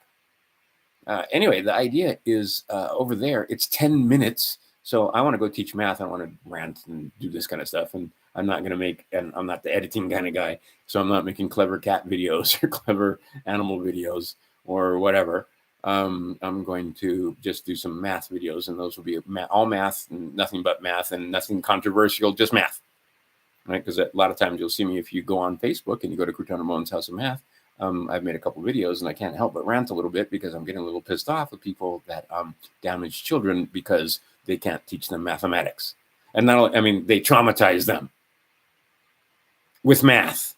Anyway, the idea is over there, it's 10 minutes. So I want to go teach math. I want to rant and do this kind of stuff. And I'm not going to make, and I'm not the editing kind of guy. So I'm not making clever cat videos or clever animal videos or whatever. I'm going to just do some math videos, and those will be all math and nothing but math and nothing controversial, just math. Right? Because a lot of times you'll see me, if you go on Facebook and you go to Crouton Ramon's House of Math, I've made a couple videos, and I can't help but rant a little bit because I'm getting a little pissed off with people that damage children because they can't teach them mathematics. And not only, I mean, they traumatize them with math,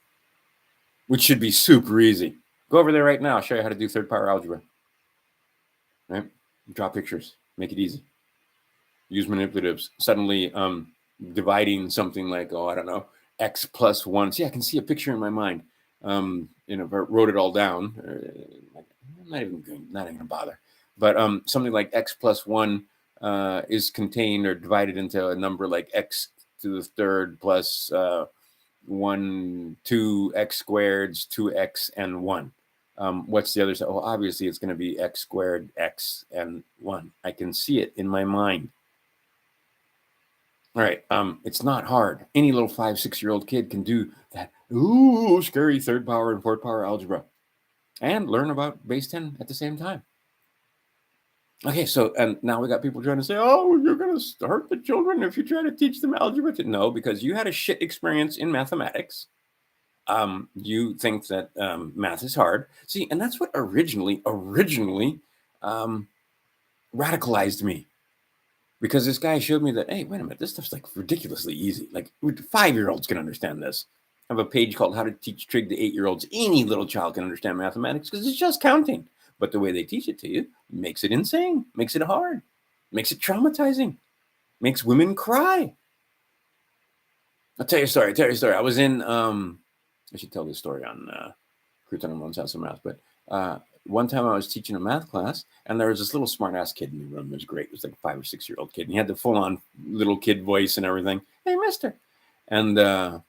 which should be super easy. Go over there right now. I'll show you how to do third power algebra. Right? Draw pictures. Make it easy. Use manipulatives. Suddenly dividing something like, I don't know, x plus 1. See, I can see a picture in my mind. If I wrote it all down, I'm not even going to bother. But something like x plus 1 is contained or divided into a number like x to the third plus 1, 2, x squared, 2x, and 1. What's the other side? Well, obviously, it's going to be x squared, x, and 1. I can see it in my mind. All right. It's not hard. Any little 5, 6-year-old kid can do that. Ooh, scary third power and fourth power algebra, and learn about base 10 at the same time. Okay, so and now we got people trying to say, "Oh, you're going to hurt the children if you try to teach them algebra." No, because you had a shit experience in mathematics. You think that math is hard. See, and that's what originally radicalized me. Because this guy showed me that, hey, wait a minute, this stuff's like ridiculously easy. Like 5-year-olds can understand this. I have a page called How to Teach Trig to 8-year-olds. Any little child can understand mathematics because it's just counting. But the way they teach it to you makes it insane, makes it hard, makes it traumatizing, makes women cry. I'll tell you a story. I was in, I should tell this story on Crouton Ramon's House of Math, but one time I was teaching a math class, and there was this little smart-ass kid in the room. It was great. It was like a 5 or 6-year-old kid, and he had the full-on little kid voice and everything. Hey, mister. And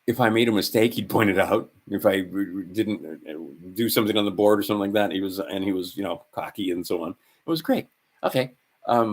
if I made a mistake, he'd point it out. If I didn't do something on the board or something like that, he was, cocky and so on. It was great. Okay. I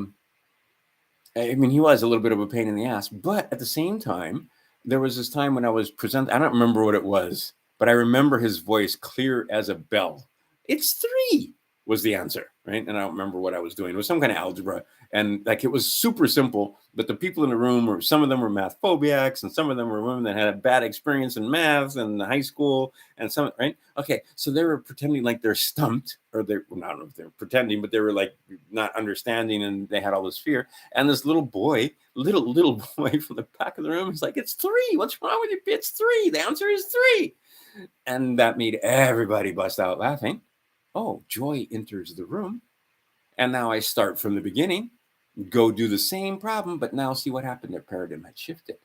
mean, he was a little bit of a pain in the ass, but at the same time, there was this time when I was presenting. I don't remember what it was, but I remember his voice clear as a bell. It's 3 was the answer, right? And I don't remember what I was doing. It was some kind of algebra. And like, it was super simple, but the people in the room some of them were math phobiacs, and some of them were women that had a bad experience in math and high school, and some, right? Okay. So they were pretending like they're stumped, or I don't know if they're pretending, but they were like not understanding, and they had all this fear. And this little boy from the back of the room is like, it's 3. What's wrong with you? It's 3. The answer is 3. And that made everybody bust out laughing. Oh, joy enters the room. And now I start from the beginning, go do the same problem, but now see what happened. Their paradigm had shifted.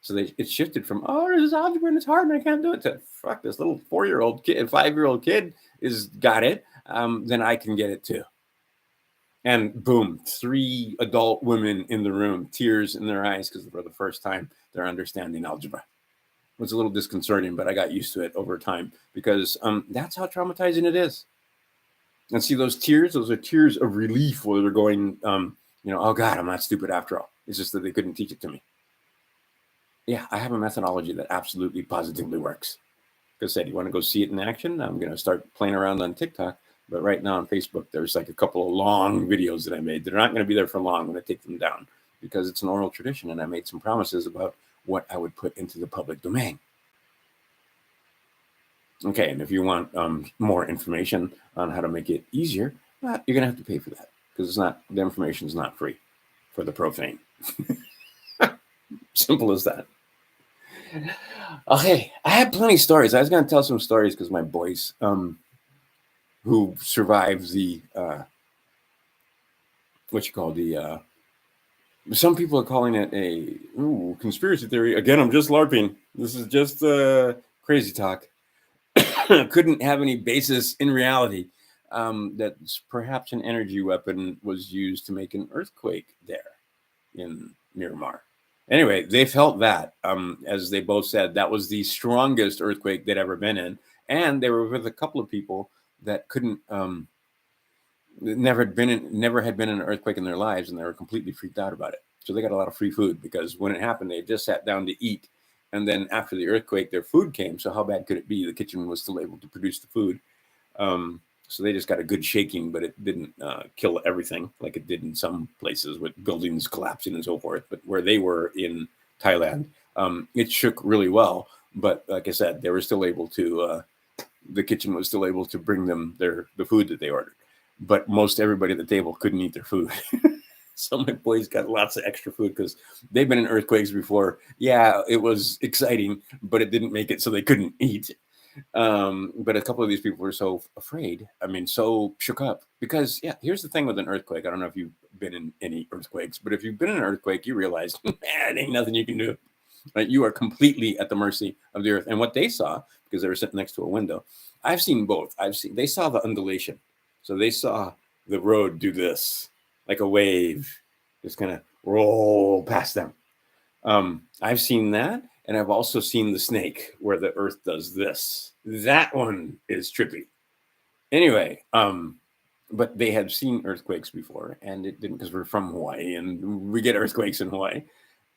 So it shifted from, oh, this is algebra and it's hard and I can't do it, to fuck, this little 4-year-old kid, 5-year-old kid is got it. Then I can get it too. And boom, 3 adult women in the room, tears in their eyes because for the first time they're understanding algebra. It was a little disconcerting, but I got used to it over time because that's how traumatizing it is. And see, those are tears of relief where they're going, oh God, I'm not stupid after all. It's just that they couldn't teach it to me. Yeah, I have a methodology that absolutely positively works. Like I said, you want to go see it in action? I'm going to start playing around on TikTok. But right now on Facebook, there's like a couple of long videos that I made. They're not going to be there for long. I'm going to take them down because it's an oral tradition. And I made some promises about what I would put into the public domain. Okay, and if you want more information on how to make it easier, you're going to have to pay for that because the information is not free for the profane. Simple as that. Okay, I had plenty of stories. I was going to tell some stories because my boys, who survived the some people are calling it a conspiracy theory. Again, I'm just LARPing. This is just crazy talk. Couldn't have any basis in reality. That perhaps an energy weapon was used to make an earthquake there in Miramar. Anyway, they felt that, as they both said, that was the strongest earthquake they'd ever been in. And they were with a couple of people that couldn't, never had been in an earthquake in their lives, and they were completely freaked out about it. So they got a lot of free food because when it happened, they just sat down to eat. And then after the earthquake, their food came. So how bad could it be? The kitchen was still able to produce the food. So they just got a good shaking, but it didn't kill everything like it did in some places with buildings collapsing and so forth. But where they were in Thailand, it shook really well. But like I said, they were still able to, the kitchen was still able to bring them the food that they ordered. But most everybody at the table couldn't eat their food. So my boys got lots of extra food because they've been in earthquakes before. Yeah, it was exciting, but it didn't make it so they couldn't eat. But a couple of these people were so afraid. I mean, so shook up because, yeah, here's the thing with an earthquake. I don't know if you've been in any earthquakes, but if you've been in an earthquake, you realize, man, ain't nothing you can do. Right? You are completely at the mercy of the earth. And what they saw, because they were sitting next to a window, I've seen both. They saw the undulation. So they saw the road do this, like a wave, just kind of roll past them. I've seen that. And I've also seen the snake where the earth does this. That one is trippy. Anyway, but they had seen earthquakes before, and it didn't, because we're from Hawaii, and we get earthquakes in Hawaii,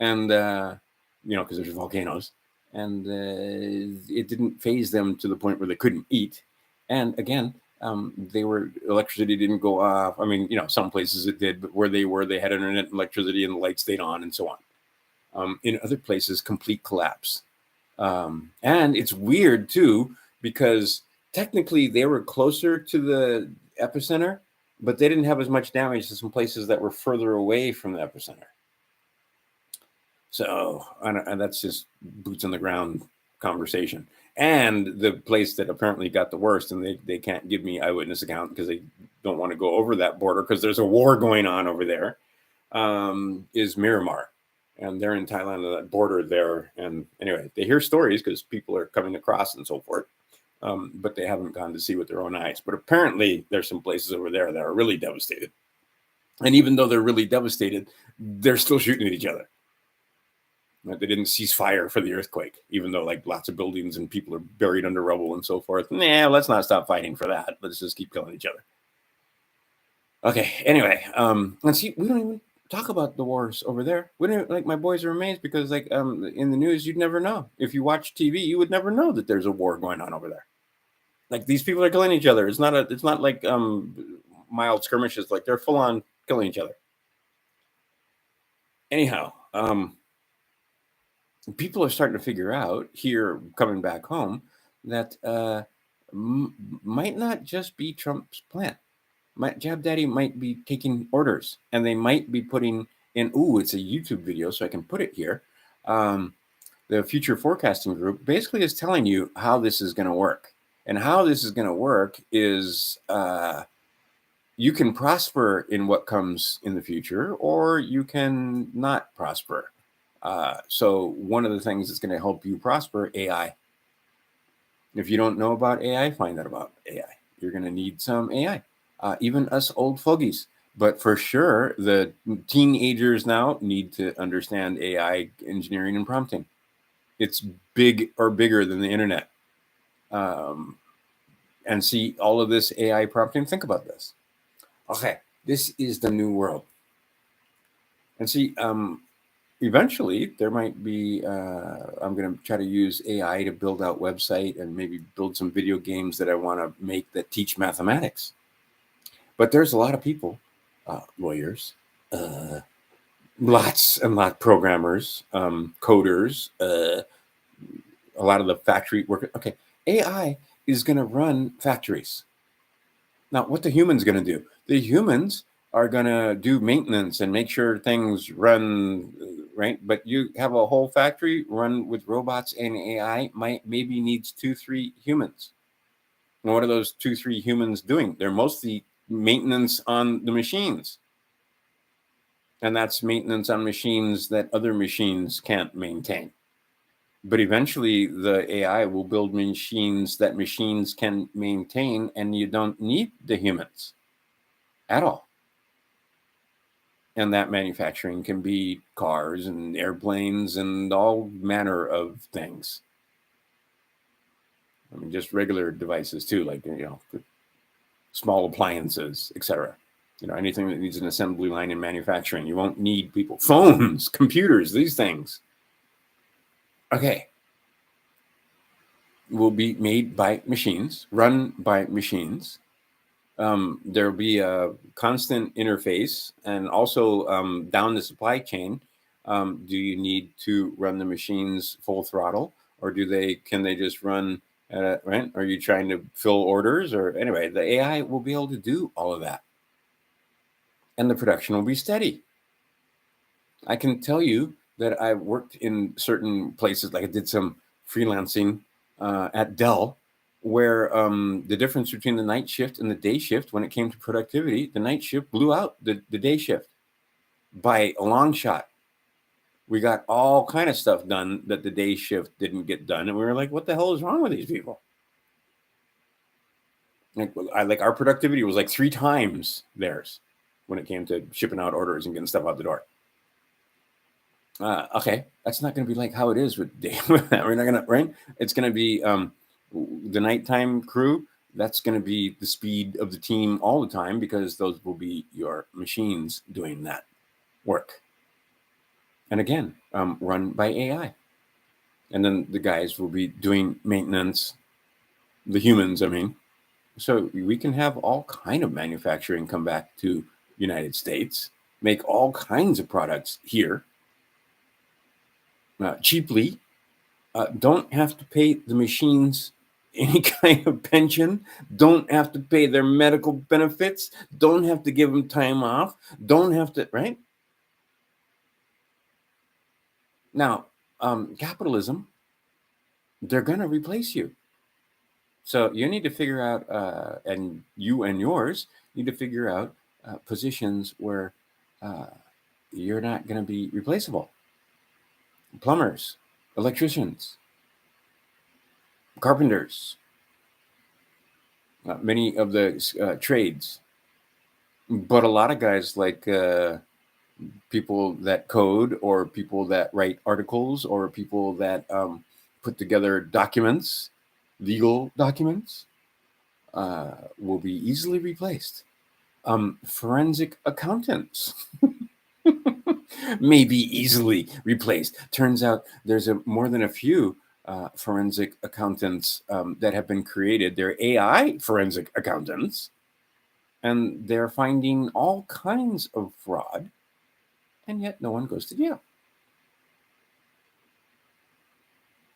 and because there's volcanoes, and it didn't phase them to the point where they couldn't eat. And again, electricity didn't go off. I mean, some places it did, but where they were, they had internet and electricity, and the lights stayed on, and so on. In other places, complete collapse. And it's weird too, because technically they were closer to the epicenter, but they didn't have as much damage as some places that were further away from the epicenter. So, and that's just boots on the ground conversation. And the place that apparently got the worst, and they can't give me eyewitness account because they don't want to go over that border because there's a war going on over there, is Miramar. And they're in Thailand, that border there. And anyway, they hear stories because people are coming across and so forth, but they haven't gone to see with their own eyes. But apparently there's some places over there that are really devastated. And even though they're really devastated, they're still shooting at each other. They didn't cease fire for the earthquake, even though like lots of buildings and people are buried under rubble and so forth. Nah, let's not stop fighting for that. Let's just keep killing each other. Okay, anyway, let's see. We don't even talk about the wars over there. We don't, like, my boys are amazed because like in the news, you'd never know. If you watch TV, you would never know that there's a war going on over there. Like, these people are killing each other. It's not like mild skirmishes. Like, they're full on killing each other. Anyhow, people are starting to figure out here, coming back home, that might not just be Trump's plan. Jab Daddy might be taking orders, and they might be putting in, it's a YouTube video, so I can put it here. the future forecasting group, basically is telling you how this is going to work. And how this is going to work is you can prosper in what comes in the future, or you can not prosper. So one of the things that's going to help you prosper, AI. If you don't know about AI, find out about AI. You're going to need some AI, even us old fogies. But for sure, the teenagers now need to understand AI engineering and prompting. It's big or bigger than the internet. And see all of this AI prompting. Think about this. Okay, this is the new world. And see, eventually there might be, I'm going to try to use AI to build out website and maybe build some video games that I want to make that teach mathematics. But there's a lot of people, lawyers, lots and lot programmers, coders, a lot of the factory workers. Okay, AI is going to run factories. Now, what the humans going to do? The humans are going to do maintenance and make sure things run right. But you have a whole factory run with robots and AI. Maybe needs 2-3 humans. And what are those 2-3 humans doing? They're mostly maintenance on the machines. And that's maintenance on machines that other machines can't maintain. But eventually the AI will build machines that machines can maintain, and you don't need the humans at all. And that manufacturing can be cars and airplanes and all manner of things. I mean, just regular devices too, like, small appliances, etc. Anything that needs an assembly line in manufacturing. You won't need people. Phones, computers, these things. Okay. Will be made by machines, run by machines. There'll be a constant interface, and also down the supply chain. Do you need to run the machines full throttle, or can they just run right? Are you trying to fill orders, or anyway? The AI will be able to do all of that, and the production will be steady. I can tell you that I worked in certain places, like I did some freelancing at Dell, where the difference between the night shift and the day shift, when it came to productivity, the night shift blew out the day shift by a long shot. We got all kind of stuff done that the day shift didn't get done, and we were like, "What the hell is wrong with these people?" Like our productivity was like 3 times theirs when it came to shipping out orders and getting stuff out the door. Okay, that's not going to be like how it is with day. We're not going to, right? It's going to be the nighttime crew. That's going to be the speed of the team all the time, because those will be your machines doing that work. And again, run by AI. And then the guys will be doing maintenance, the humans, I mean. So we can have all kind of manufacturing come back to United States, make all kinds of products here. Cheaply, don't have to pay the machines any kind of pension, don't have to pay their medical benefits, don't have to give them time off, don't have to, right? Now, capitalism, they're going to replace you. So you need to figure out, and you and yours need to figure out positions where you're not going to be replaceable. Plumbers, electricians, carpenters, many of the trades. But a lot of guys, like people that code, or people that write articles, or people that put together documents, legal documents, will be easily replaced. Forensic accountants may be easily replaced. Turns out there's more than a few forensic accountants that have been created. They're AI forensic accountants, and they're finding all kinds of fraud, and yet no one goes to jail.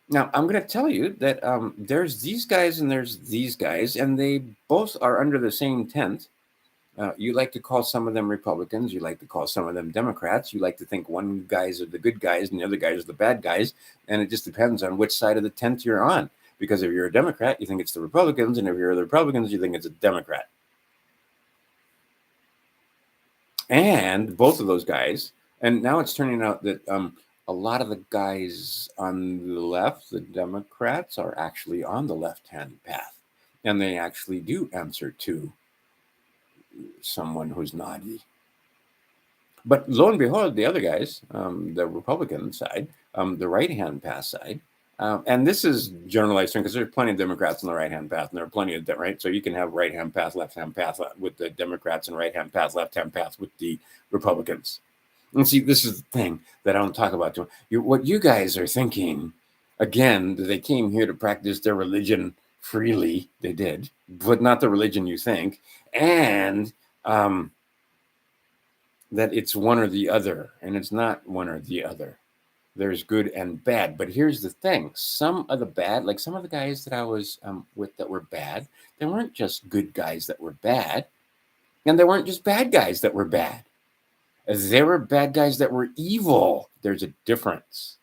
Now, I'm going to tell you that there's these guys and there's these guys, and they both are under the same tent. You like to call some of them Republicans. You like to call some of them Democrats. You like to think one guys are the good guys and the other guys are the bad guys. And it just depends on which side of the tent you're on. Because if you're a Democrat, you think it's the Republicans. And if you're the Republicans, you think it's a Democrat. And both of those guys. And now it's turning out that a lot of the guys on the left, the Democrats, are actually on the left-hand path. And they actually do answer to someone who's naughty. But lo and behold, the other guys, the Republican side, the right-hand path side, and this is generalized because there's plenty of Democrats on the right-hand path, and there are plenty of them, right? So you can have right-hand path, left-hand path with the Democrats, and right-hand path, left-hand path with the Republicans. And see, this is the thing that I don't talk about. What you guys are thinking, again, they came here to practice their religion freely. They did, but not the religion you think, and that it's one or the other, and it's not one or the other. There's good and bad. But here's the thing. Some of the bad, like some of the guys that I was with that were bad, they weren't just good guys that were bad. And they weren't just bad guys that were bad. They were bad guys that were evil. There's a difference.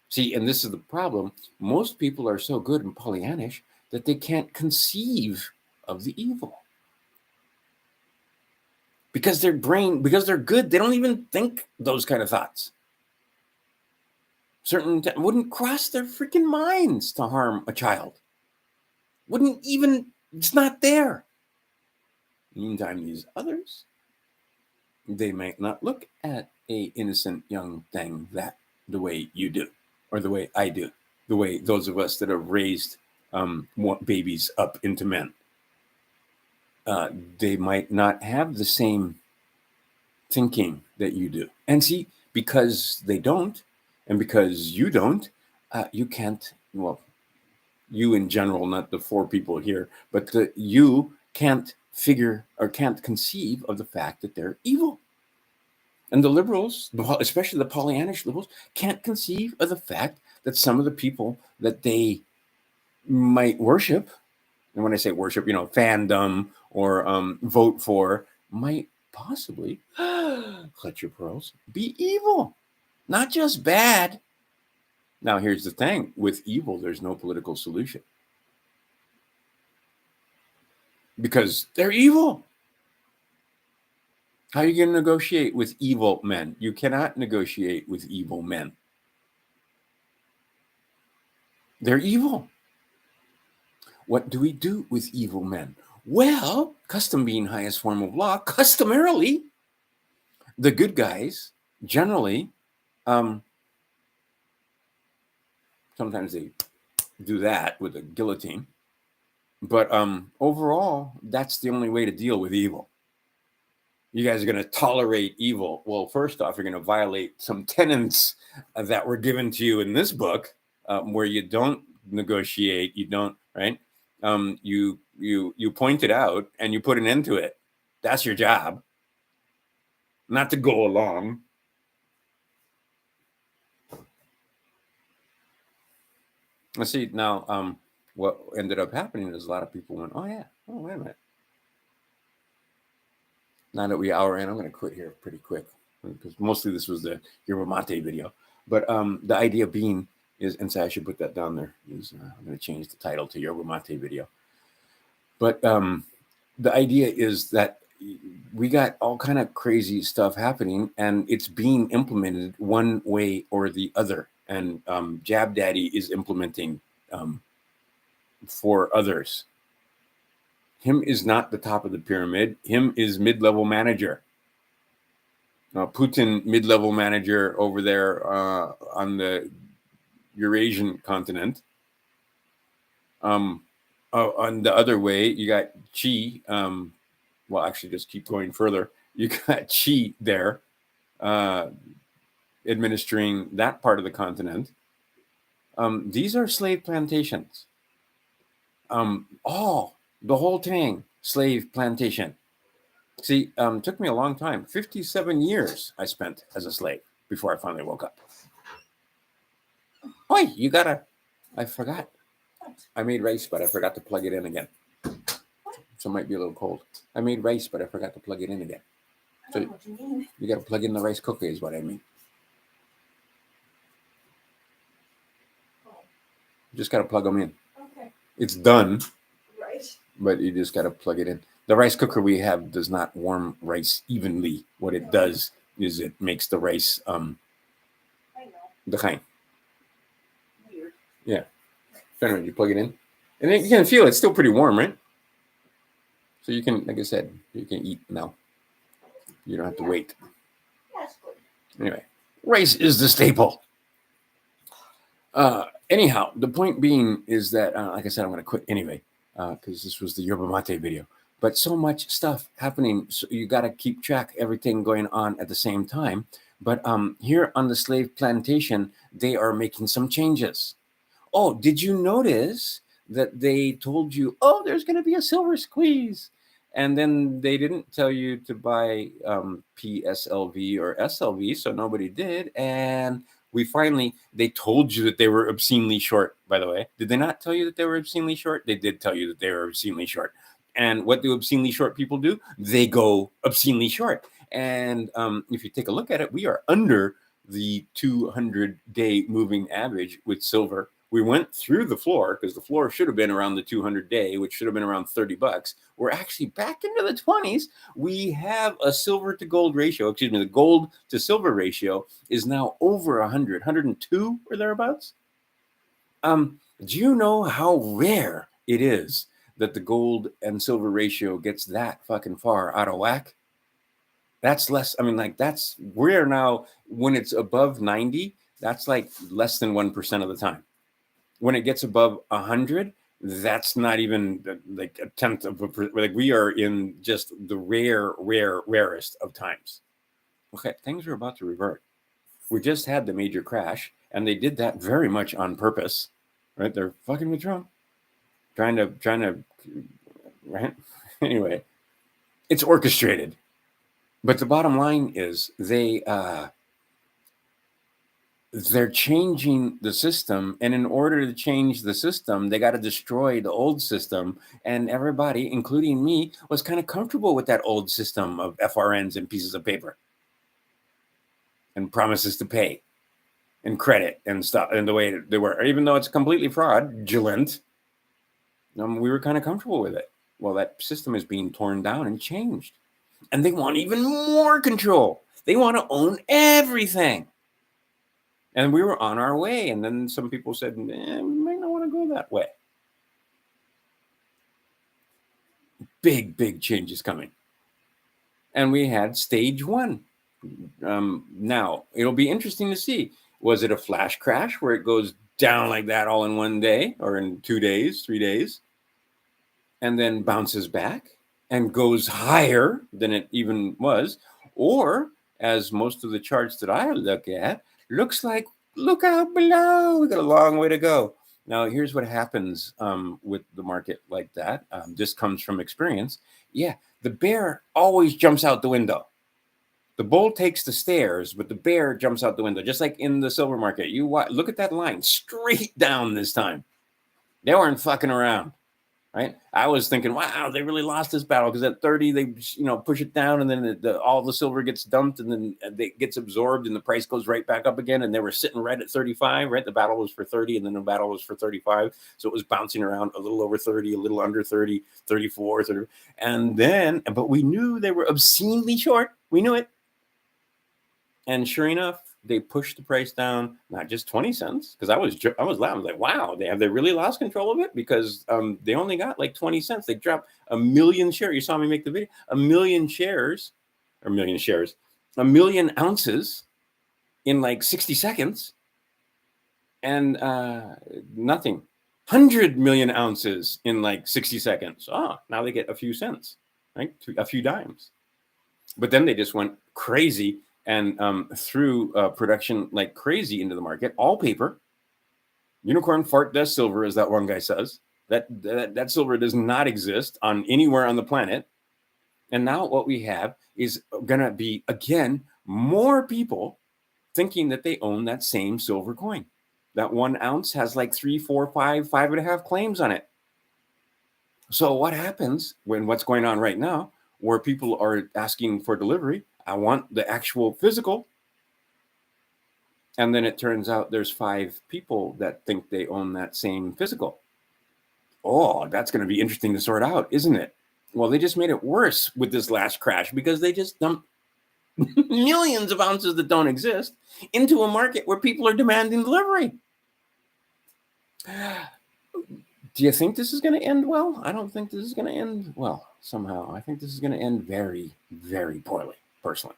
See, and this is the problem. Most people are so good and Pollyannish that they can't conceive of the evil. Because their brain, because they're good, they don't even think those kind of thoughts. Wouldn't cross their freaking minds to harm a child. Wouldn't even, it's not there. Meantime, these others, they might not look at a innocent young thing that the way you do, or the way I do, the way those of us that have raised babies up into men. They might not have the same thinking that you do. And see, because they don't, and because you don't, you can't, well, you in general, not the four people here, but you can't figure or can't conceive of the fact that they're evil. And the liberals, especially the Pollyannish liberals, can't conceive of the fact that some of the people that they might worship, and when I say worship, fandom or vote for, might possibly, clutch your pearls, be evil, not just bad. Now, here's the thing. With evil, there's no political solution. Because they're evil. How are you going to negotiate with evil men? You cannot negotiate with evil men. They're evil. What do we do with evil men? Well, custom being highest form of law, customarily, the good guys generally, sometimes they do that with a guillotine, but overall, that's the only way to deal with evil. You guys are going to tolerate evil. Well, first off, you're going to violate some tenets that were given to you in this book, where you don't negotiate, you don't, right? You point it out and you put an end to it. That's your job, not to go along. Let's see now. What ended up happening is a lot of people went, "Oh yeah, oh wait a minute." Now that we hour in, I'm going to quit here pretty quick because mostly this was the Yerba Mate video. But the idea being is, and so I should put that down there, is I'm going to change the title to Yerba Mate video. But the idea is that we got all kind of crazy stuff happening, and it's being implemented one way or the other. And Jab Daddy is implementing for others. Him is not the top of the pyramid. Him is mid-level manager. Putin, mid-level manager over there on the Eurasian continent. On the other way, you got Xi. Well, actually, just keep going further. You got Xi there administering that part of the continent. These are slave plantations. The whole thing, slave plantation. See, took me a long time. 57 years I spent as a slave before I finally woke up. Oi, I forgot. I made rice, but I forgot to plug it in again. so it might be a little cold. I made rice, but I forgot to plug it in again. I don't know what you mean. You got to plug in the rice cooker, is what I mean. Oh, You just got to plug them in. okay. It's done, Right. but you just got to plug it in. The rice cooker we have does not warm rice evenly. What it No. does is it makes the rice I know. the Weird. Yeah. Anyway, you plug it in, and then you can feel it's still pretty warm, right? So you can, like I said, you can eat now. You don't have to wait. That's good. Anyway, rice is the staple. Anyhow, the point being is that, like I said, I'm going to quit anyway because this was the Yerba Mate video. But so much stuff happening, so you got to keep track everything going on at the same time. But here on the slave plantation, they are making some changes. Oh, did you notice that they told you, oh, there's going to be a silver squeeze? And then they didn't tell you to buy PSLV or SLV, so nobody did. And they told you that they were obscenely short, by the way. Did they not tell you that they were obscenely short? They did tell you that they were obscenely short. And what do obscenely short people do? They go obscenely short. And if you take a look at it, we are under the 200-day moving average with silver. We went through the floor because the floor should have been around the 200-day, which should have been around $30. We're actually back into the 20s. We have a silver to gold ratio. The gold to silver ratio is now over 100, 102 or thereabouts. Do you know how rare it is that the gold and silver ratio gets that fucking far out of whack? That's less. We're now, when it's above 90, that's like less than 1% of the time. When it gets above 100, that's not even like a tenth of a percent. Like, we are in just the rarest of times. Okay, things are about to revert. We just had the major crash, and they did that very much on purpose, right? They're fucking with Trump, trying to, right? Anyway, it's orchestrated. But the bottom line is they're changing the system, and in order to change the system, they got to destroy the old system. And everybody, including me, was kind of comfortable with that old system of FRNs and pieces of paper and promises to pay and credit and stuff, and the way they were, even though it's completely fraudulent. We were kind of comfortable with it. Well, that system is being torn down and changed, and they want even more control. They want to own everything. And we were on our way. And then some people said, we might not want to go that way. Big changes coming. And we had stage one. Now, it'll be interesting to see. Was it a flash crash where it goes down like that all in one day, or in 2 days, 3 days, and then bounces back and goes higher than it even was? Or, as most of the charts that I look at, looks like, look out below, we got a long way to go. Now, here's what happens with the market like that. This comes from experience. Yeah, the bear always jumps out the window. The bull takes the stairs, but the bear jumps out the window. Just like in the silver market, you look at that line straight down this time. They weren't fucking around. Right, I was thinking, wow, they really lost this battle, because at 30 they push it down, and then all the silver gets dumped, and then it gets absorbed, and the price goes right back up again. And they were sitting right at 35. Right, the battle was for 30, and then the battle was for 35, so it was bouncing around a little over 30, a little under 30, 34, 30, and then, but we knew they were obscenely short. We knew it, and sure enough, they pushed the price down, not just 20 cents, because I was laughing. I was like, wow, they really lost control of it, because they only got like 20 cents. They dropped 1 million shares. You saw me make the video. 1 million shares, or 1 million shares, 1 million ounces in like 60 seconds, and nothing. 100 million ounces in like 60 seconds. Oh, now they get a few cents, right? A few dimes. But then they just went crazy and threw production like crazy into the market. All paper. Unicorn fart dust silver, as that one guy says. That silver does not exist on anywhere on the planet. And now what we have is going to be, again, more people thinking that they own that same silver coin. That 1 ounce has like 3, 4, 5, 5.5 claims on it. So what happens when what's going on right now, where people are asking for delivery? I want the actual physical. And then it turns out there's 5 people that think they own that same physical. Oh, that's going to be interesting to sort out, isn't it? Well, they just made it worse with this last crash because they just dumped millions of ounces that don't exist into a market where people are demanding delivery. Do you think this is going to end well? I don't think this is going to end well somehow. I think this is going to end very, very poorly, personally.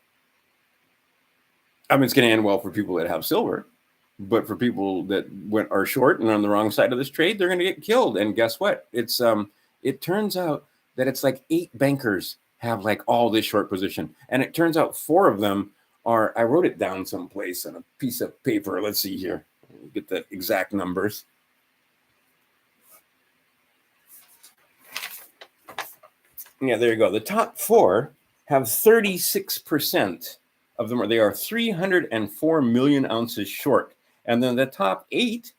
I mean, it's going to end well for people that have silver, but for people that are short and on the wrong side of this trade, they're going to get killed. And guess what? It turns out that it's like 8 bankers have like all this short position, and it turns out 4 of them are. I wrote it down someplace on a piece of paper. Let's see here. Get the exact numbers. Yeah, there you go. The top 4 have 36% of them. They are 304 million ounces short. And then the top 8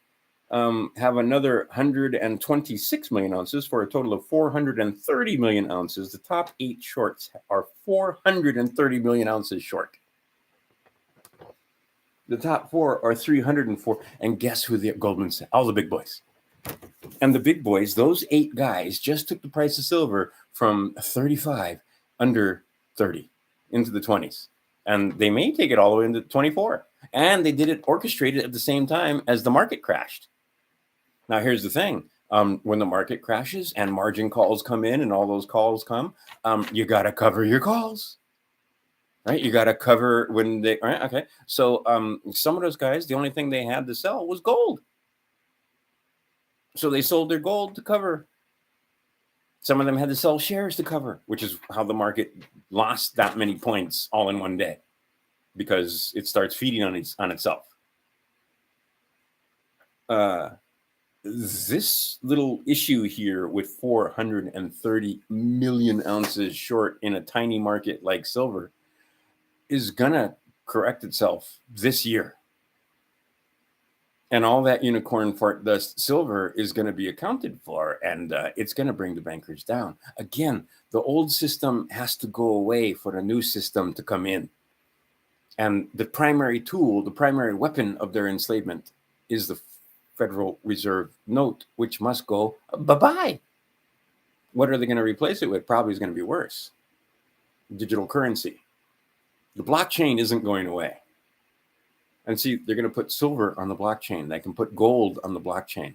have another 126 million ounces for a total of 430 million ounces. The top 8 shorts are 430 million ounces short. The top 4 are 304. And guess who the Goldman Sachs, all the big boys. And the big boys, those 8 guys just took the price of silver from 35 under 30 into the 20s. And they may take it all the way into 24. And they did it orchestrated at the same time as the market crashed. Now, here's the thing. When the market crashes and margin calls come in and all those calls come, you got to cover your calls. Right? You got to cover when they, right? Okay. So some of those guys, the only thing they had to sell was gold. So they sold their gold to cover. Some of them had to sell shares to cover, which is how the market lost that many points all in one day, because it starts feeding on itself. This little issue here with 430 million ounces short in a tiny market like silver is gonna correct itself this year. And all that unicorn for the silver is going to be accounted for, and it's going to bring the bankers down. Again, the old system has to go away for the new system to come in. And the primary tool, the primary weapon of their enslavement is the Federal Reserve note, which must go bye-bye. What are they going to replace it with? Probably is going to be worse. Digital currency. The blockchain isn't going away. And see, they're going to put silver on the blockchain. They can put gold on the blockchain.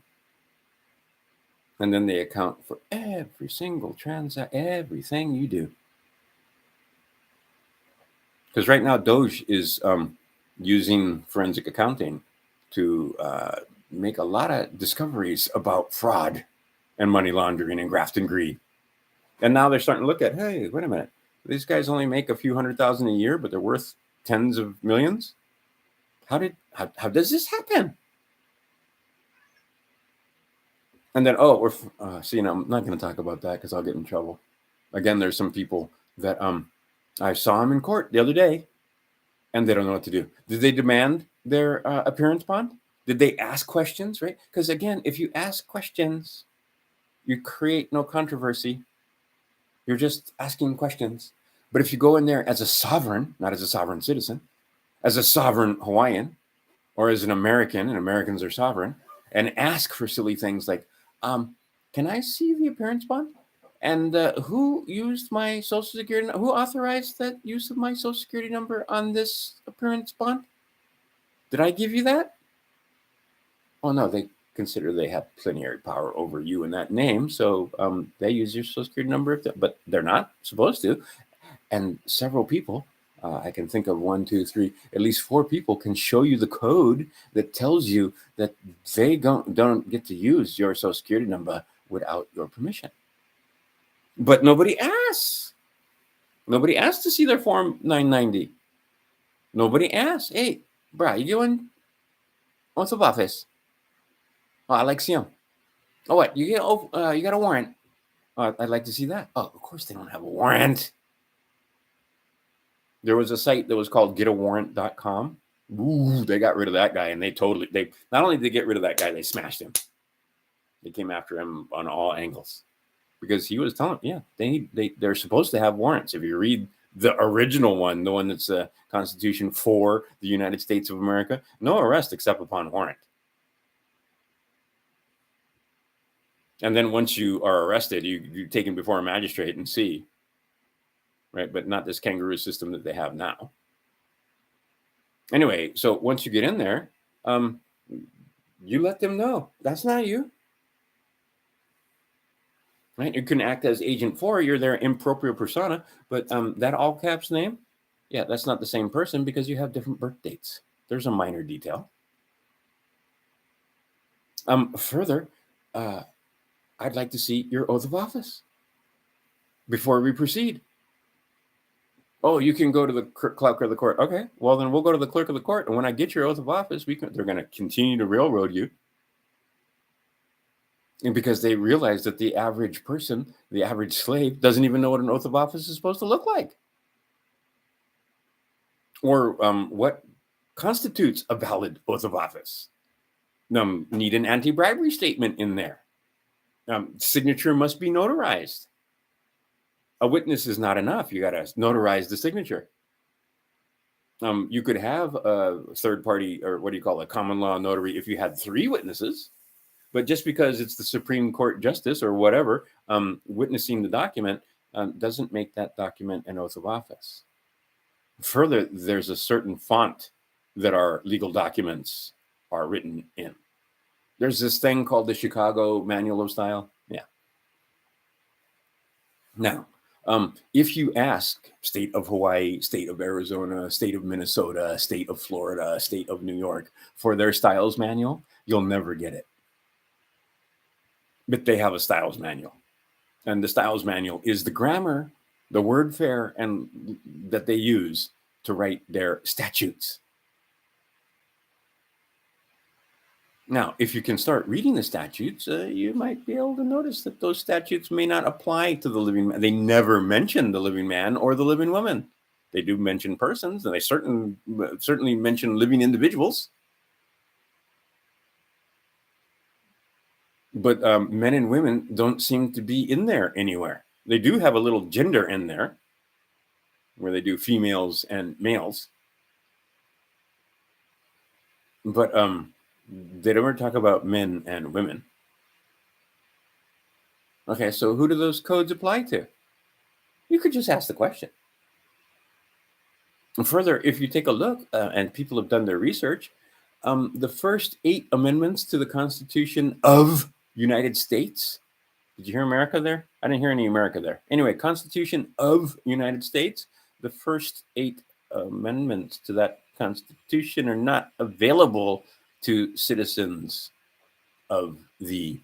And then they account for every single everything you do. Because right now, Doge is using forensic accounting to make a lot of discoveries about fraud and money laundering and graft and greed. And now they're starting to look at, hey, wait a minute. These guys only make a few $100,000 a year, but they're worth tens of millions. How does this happen? And then, we're I'm not going to talk about that because I'll get in trouble. Again, there's some people that I saw them in court the other day, and they don't know what to do. Did they demand their appearance bond? Did they ask questions, right? Because again, if you ask questions, you create no controversy. You're just asking questions. But if you go in there as a sovereign, not as a sovereign citizen, as a sovereign Hawaiian, or as an American, and Americans are sovereign, and ask for silly things like, can I see the appearance bond? And who used my Social Security? Who authorized that use of my Social Security number on this appearance bond? Did I give you that? Oh, no, they consider they have plenary power over you in that name. So they use your Social Security number, but they're not supposed to. And several people, I can think of 1, 2, 3, at least 4 people can show you the code that tells you that they don't get to use your Social Security number without your permission. But nobody asks. Nobody asks to see their Form 990. Nobody asks, hey, bro, you doing? What's up, office? Oh, I like to see them. Oh, what? You got a warrant? Oh, I'd like to see that. Oh, of course they don't have a warrant. There was a site that was called getawarrant.com. Ooh, they got rid of that guy, and they not only did they get rid of that guy, they smashed him. They came after him on all angles. because he was telling, yeah, they're supposed to have warrants. If you read the original one, the one that's the Constitution for the United States of America, no arrest except upon warrant. And then once you are arrested, you're taken before a magistrate and see, right? But not this kangaroo system that they have now. Anyway, so once you get in there, you let them know that's not you. Right? You can act as agent 4, you're their improprio persona, but that all caps name, yeah, that's not the same person because you have different birth dates. There's a minor detail. Further, I'd like to see your oath of office before we proceed. Oh, you can go to the clerk of the court. Okay, well then we'll go to the clerk of the court, and when I get your oath of office, they're going to continue to railroad you. And because they realize that the average person, the average slave, doesn't even know what an oath of office is supposed to look like, or what constitutes a valid oath of office. Need an anti-bribery statement in there. Signature must be notarized. A witness is not enough. You got to notarize the signature. You could have a third party, or what do you call it, a common law notary, if you had 3 witnesses. But just because it's the Supreme Court justice or whatever witnessing the document doesn't make that document an oath of office. Further, there's a certain font that our legal documents are written in. There's this thing called the Chicago Manual of Style. Yeah. Now, if you ask state of Hawaii, state of Arizona, state of Minnesota, state of Florida, state of New York for their styles manual, you'll never get it. But they have a styles manual. And the styles manual is the grammar, the word fair, and that they use to write their statutes. Now, if you can start reading the statutes, you might be able to notice that those statutes may not apply to the living man. They never mention the living man or the living woman. They do mention persons, and they certainly mention living individuals. But men and women don't seem to be in there anywhere. They do have a little gender in there, where they do females and males. But they don't ever talk about men and women. Okay, so who do those codes apply to? You could just ask the question. And further, if you take a look, and people have done their research, the first 8 amendments to the Constitution of United States. Did you hear America there? I didn't hear any America there. Anyway, Constitution of United States, the first 8 amendments to that Constitution are not available to citizens of the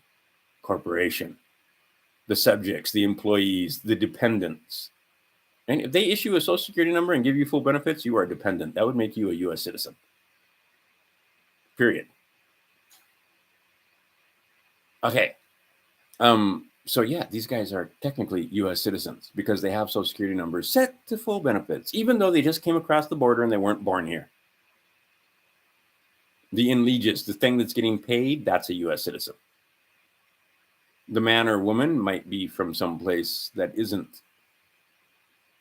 corporation, the subjects, the employees, the dependents. And if they issue a social security number and give you full benefits, you are a dependent. That would make you a U.S. citizen. Period. Okay. So yeah, these guys are technically U.S. citizens because they have social security numbers set to full benefits, even though they just came across the border and they weren't born here. The in legis, the thing that's getting paid, that's a U.S. citizen. The man or woman might be from someplace that isn't.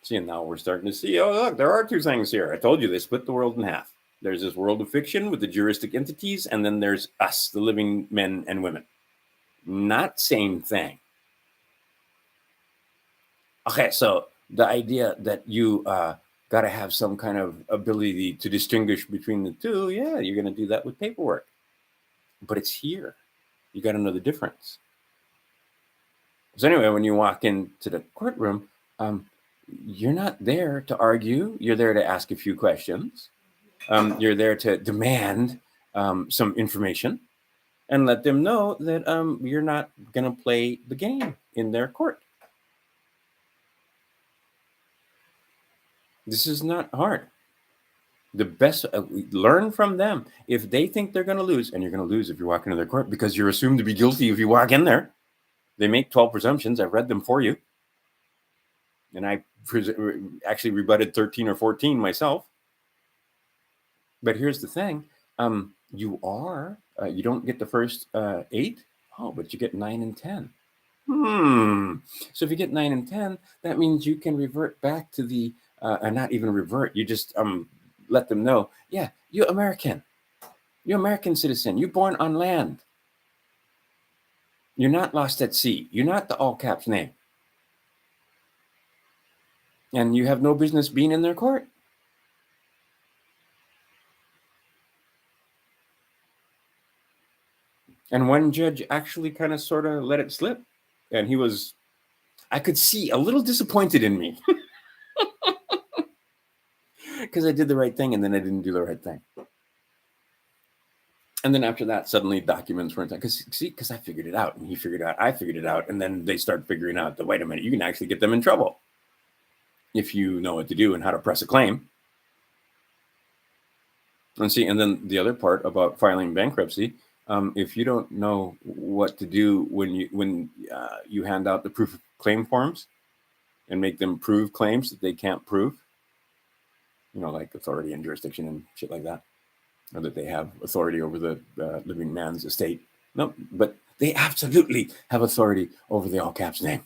See, and now we're starting to see, oh, look, there are 2 things here. I told you they split the world in half. There's this world of fiction with the juristic entities, and then there's us, the living men and women. Not same thing. Okay, so the idea that you got to have some kind of ability to distinguish between the 2, yeah, you're going to do that with paperwork. But it's here. You got to know the difference. So anyway, when you walk into the courtroom, you're not there to argue. You're there to ask a few questions. You're there to demand some information and let them know that you're not going to play the game in their court. This is not hard. The best, learn from them. If they think they're going to lose, and you're going to lose if you walk into their court because you're assumed to be guilty if you walk in there. They make 12 presumptions. I've read them for you. And I actually rebutted 13 or 14 myself. But here's the thing. You don't get the first 8. Oh, but you get 9 and 10. So if you get 9 and 10, that means you can revert back to the, and not even revert. You just let them know, yeah, you're American. You're American citizen. You're born on land. You're not lost at sea. You're not the all caps name. And you have no business being in their court. And one judge actually kind of sort of let it slip. And he was, I could see, a little disappointed in me. Because I did the right thing and then I didn't do the right thing. And then after that, suddenly documents weren't, because I figured it out and he figured it out, I figured it out. And then they start figuring out that, wait a minute, you can actually get them in trouble if you know what to do and how to press a claim. And see, and then the other part about filing bankruptcy, if you don't know what to do when you hand out the proof of claim forms and make them prove claims that they can't prove, like authority and jurisdiction and shit like that, or that they have authority over the living man's estate. No, but they absolutely have authority over the all caps name.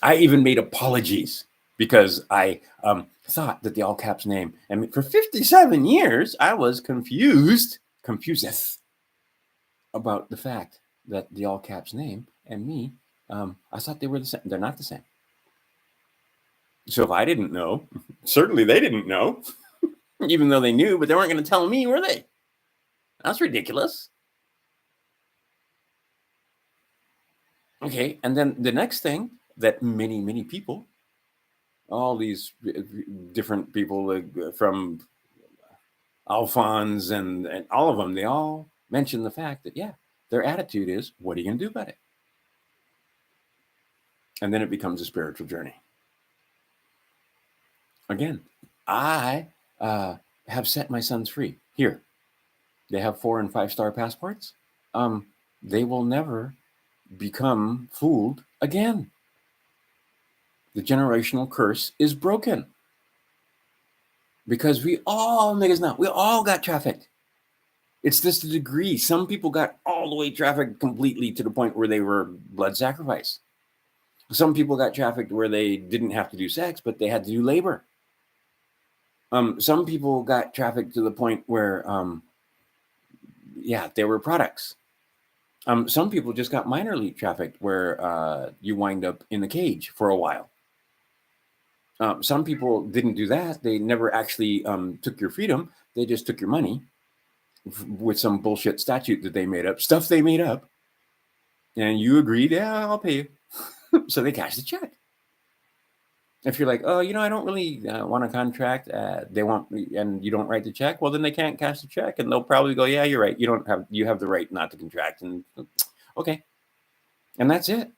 I even made apologies because I thought that the all caps name, and for 57 years, I was confused about the fact that the all caps name and me, I thought they were the same. They're not the same. So if I didn't know, certainly they didn't know, even though they knew, but they weren't going to tell me, were they? That's ridiculous. Okay, and then the next thing that many, many people, all these different people from Alphonse and all of them, they all mention the fact that, yeah, their attitude is, what are you going to do about it? And then it becomes a spiritual journey. Again, I have set my sons free. Here, they have 4 and 5 star passports. They will never become fooled again. The generational curse is broken. Because we all, niggas now, we all got trafficked. It's just the degree. Some people got all the way trafficked completely to the point where they were blood sacrifice. Some people got trafficked where they didn't have to do sex, but they had to do labor. Some people got trafficked to the point where, they were products. Some people just got minorly trafficked where you wind up in the cage for a while. Some people didn't do that. They never actually took your freedom. They just took your money with some bullshit statute that they made up, stuff they made up. And you agreed, yeah, I'll pay you. So they cashed the check. If you're like, oh, I don't really want a contract, they want, and you don't write the check, well, then they can't cash the check, and they'll probably go, yeah, you're right. You have the right not to contract, and okay, and that's it.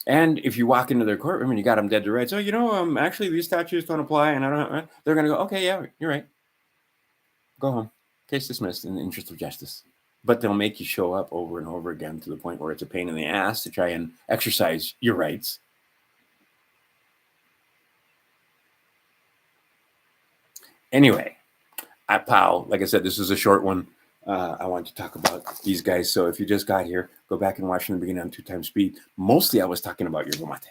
And if you walk into their courtroom and you got them dead to rights, actually these statutes don't apply, and I don't. They're gonna go, okay, yeah, you're right. Go home. Case dismissed in the interest of justice. But they'll make you show up over and over again to the point where it's a pain in the ass to try and exercise your rights. Anyway, pal, like I said, this is a short one. I want to talk about these guys. So if you just got here, go back and watch from the beginning on 2x speed. Mostly I was talking about Yerba Mate.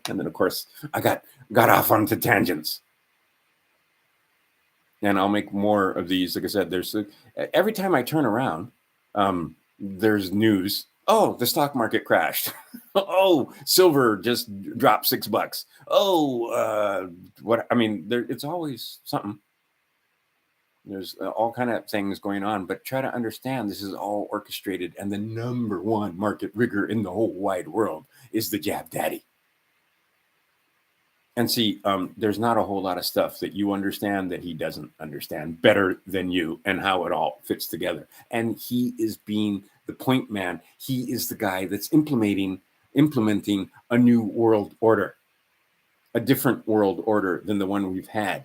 And then, of course, I got off onto tangents. And I'll make more of these. Like I said, there's every time I turn around, there's news. Oh, the stock market crashed. Oh, silver just dropped $6. Oh, it's always something. There's all kind of things going on, but try to understand this is all orchestrated, and the number one market rigger in the whole wide world is the Jab Daddy. And see, there's not a whole lot of stuff that you understand that he doesn't understand better than you, and how it all fits together. And he is being the point man. He is the guy that's implementing a new world order, a different world order than the one we've had.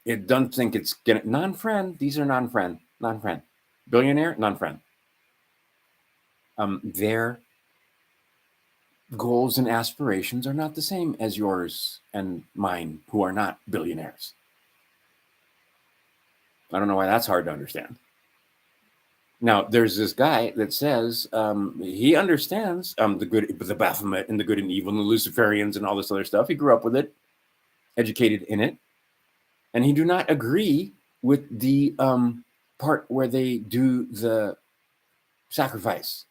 I don't think it's gonna non-friend. These are non-friend. Billionaire, non-friend. Their goals and aspirations are not the same as yours and mine, who are not billionaires. I don't know why that's hard to understand. Now, there's this guy that says he understands the good, the Baphomet, and the good and evil, and the Luciferians, and all this other stuff. He grew up with it, educated in it, and he do not agree with the part where they do the sacrifice.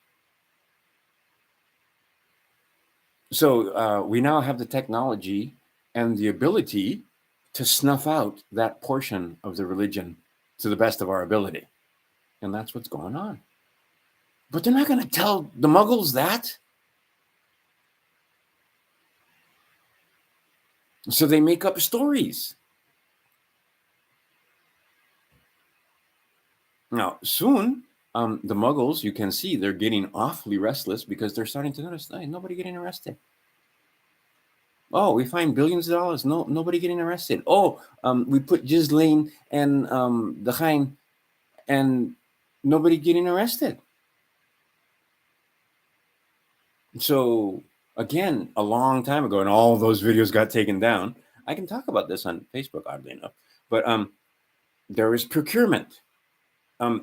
So we now have the technology and the ability to snuff out that portion of the religion to the best of our ability. And that's what's going on. But they're not going to tell the muggles that. So they make up stories. Now, soon, the muggles, you can see they're getting awfully restless because they're starting to notice, hey, nobody getting arrested. Oh, we find billions of dollars. No, nobody getting arrested. Oh, we put Ghislaine and the Hein and nobody getting arrested. So again, a long time ago, and all those videos got taken down. I can talk about this on Facebook, oddly enough. But there is procurement.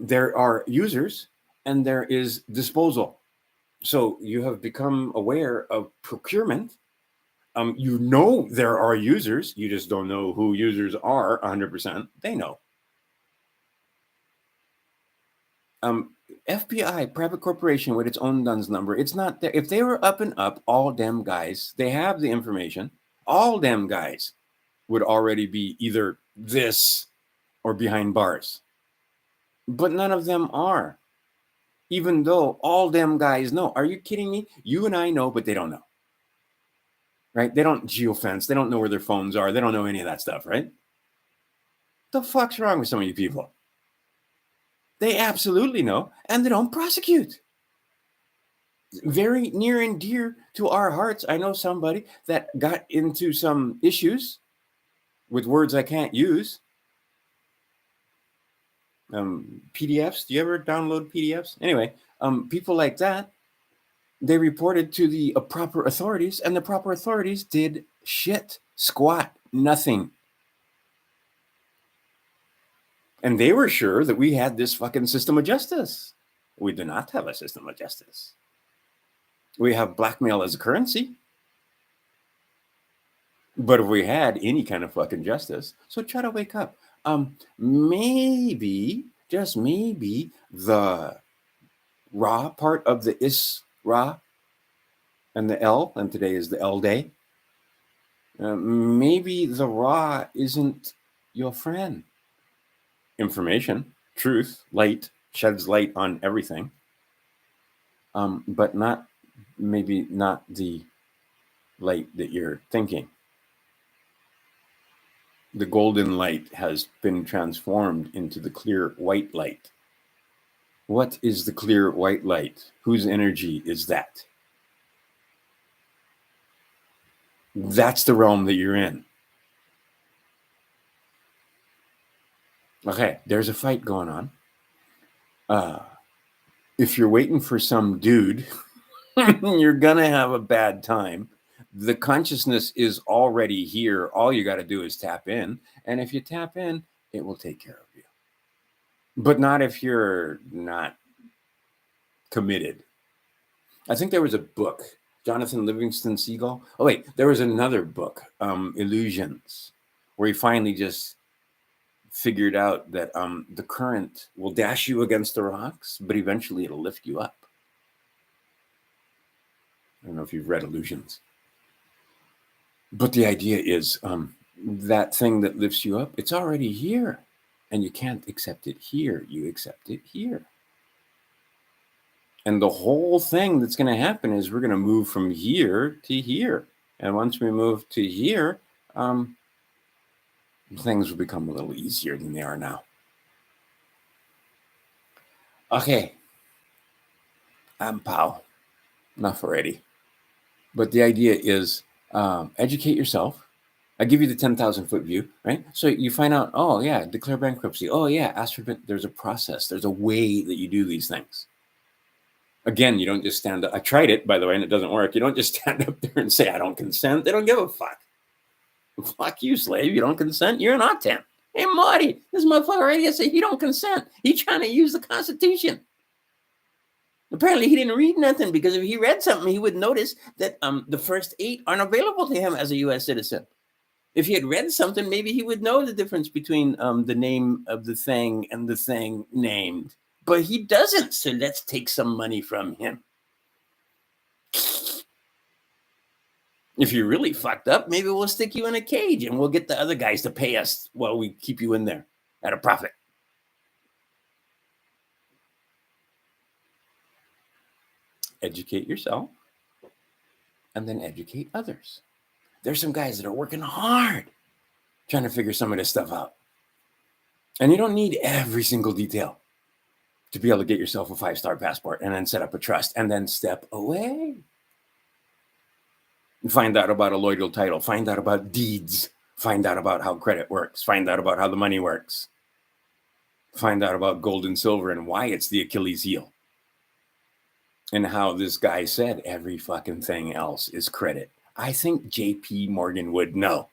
There are users and there is disposal. So you have become aware of procurement. You know there are users. You just don't know who users are 100%. They know. FBI, private corporation with its own DUNS number. It's not there. If they were up and up, all them guys, they have the information. All them guys would already be either this or behind bars. But none of them are. Even though all them guys know. Are you kidding me? You and I know, but they don't know. Right? They don't geofence. They don't know where their phones are. They don't know any of that stuff, right? The fuck's wrong with some of you people? They absolutely know, and they don't prosecute. Very near and dear to our hearts. I know somebody that got into some issues with words I can't use. PDFs. Do you ever download PDFs? Anyway, people like that, they reported to the proper authorities, and the proper authorities did shit, squat, nothing. And they were sure that we had this fucking system of justice. We do not have a system of justice. We have blackmail as a currency. But if we had any kind of fucking justice, so try to wake up. Maybe, just maybe, the Ra part of the Isra and the L, and today is the L day. Maybe the Ra isn't your friend. Information, truth, light, sheds light on everything. But maybe not the light that you're thinking. The golden light has been transformed into the clear white light. What is the clear white light? Whose energy is that? That's the realm that you're in. Okay, there's a fight going on. If you're waiting for some dude, you're going to have a bad time. The consciousness is already here. All you got to do is tap in. And if you tap in, it will take care of you. But not if you're not committed. I think there was a book, Jonathan Livingston Seagull. Oh, wait, there was another book, Illusions, where he finally just figured out that the current will dash you against the rocks, but eventually it'll lift you up. I don't know if you've read Illusions. But the idea is that thing that lifts you up, it's already here. And you can't accept it here. You accept it here. And the whole thing that's going to happen is we're going to move from here to here. And once we move to here, things will become a little easier than they are now. Okay. I'm Pow. Enough already. But the idea is educate yourself. I give you the 10,000 foot view, right? So you find out, oh yeah, declare bankruptcy. Oh yeah, ask for, there's a process. There's a way that you do these things. Again, you don't just stand up. I tried it, by the way, and it doesn't work. You don't just stand up there and say, I don't consent. They don't give a fuck. Fuck you, slave. You don't consent. You're not 10. Hey, Marty, this motherfucker right here said he don't consent. He's trying to use the Constitution. Apparently, he didn't read nothing, because if he read something, he would notice that the first 8 aren't available to him as a U.S. citizen. If he had read something, maybe he would know the difference between the name of the thing and the thing named. But he doesn't, so let's take some money from him. If you're really fucked up, maybe we'll stick you in a cage and we'll get the other guys to pay us while we keep you in there at a profit. Educate yourself and then educate others. There's some guys that are working hard trying to figure some of this stuff out. And you don't need every single detail to be able to get yourself a 5-star passport and then set up a trust and then step away. And find out about a lloydal title, find out about deeds, find out about how credit works, find out about how the money works, find out about gold and silver and why it's the Achilles heel. And how this guy said every fucking thing else is credit. I think JP Morgan would know.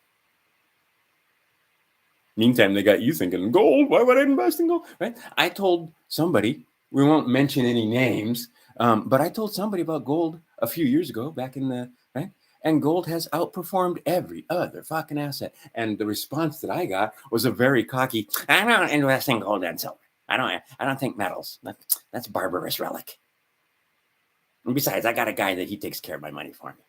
Meantime, they got you thinking, gold, why would I invest in gold? Right? I told somebody, we won't mention any names, but I told somebody about gold a few years ago, back in the, right? And gold has outperformed every other fucking asset. And the response that I got was a very cocky, I don't invest in gold and silver. I don't think metals. That's barbarous relic. And besides, I got a guy that he takes care of my money for me.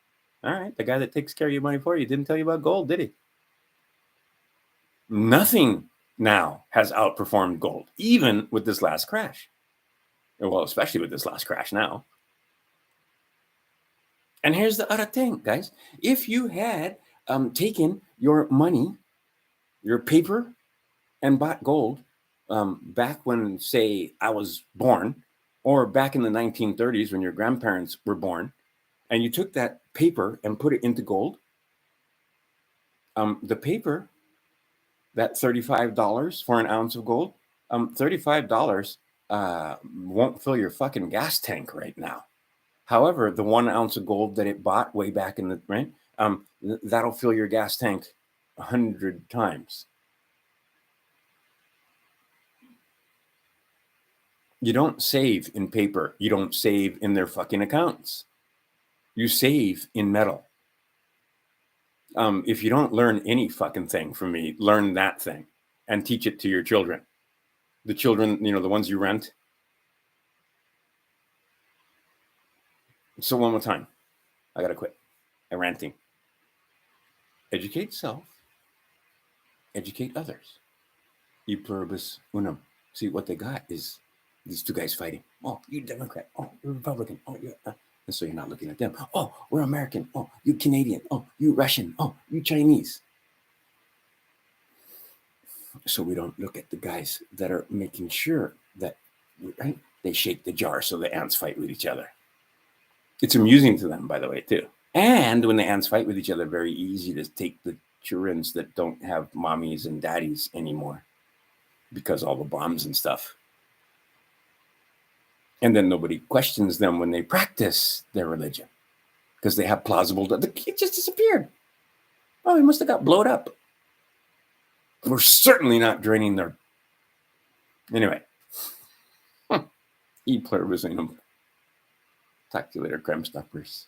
All right, the guy that takes care of your money for you didn't tell you about gold, did he? Nothing now has outperformed gold, even with this last crash. Well, especially with this last crash now. And here's the other thing, guys. If you had taken your money, your paper, and bought gold back when, say, I was born, or back in the 1930s when your grandparents were born, and you took that paper and put it into gold, the paper, that $35 for an ounce of gold, $35 won't fill your fucking gas tank right now. However, the 1 ounce of gold that it bought way back in the, right, that'll fill your gas tank 100 times. You don't save in paper. You don't save in their fucking accounts. You save in metal. If you don't learn any fucking thing from me, learn that thing and teach it to your children. The children, you know, the ones you rent. So one more time. I got to quit. I'm ranting. Educate self. Educate others. E pluribus unum. See, what they got is these two guys fighting. Oh, you Democrat. Oh, you're Republican. Oh, you're... And so you're not looking at them. Oh, we're American. Oh, you Canadian. Oh, you Russian. Oh, you Chinese. So we don't look at the guys that are making sure that, right, they shake the jar so the ants fight with each other. It's amusing to them, by the way, too. And when the ants fight with each other, very easy to take the children that don't have mommies and daddies anymore because all the bombs and stuff. And then nobody questions them when they practice their religion because they have plausible, the kid just disappeared. Oh, he must have got blowed up. We're certainly not draining their, anyway. E pluribus unum. Talk to you later, creme stuffers.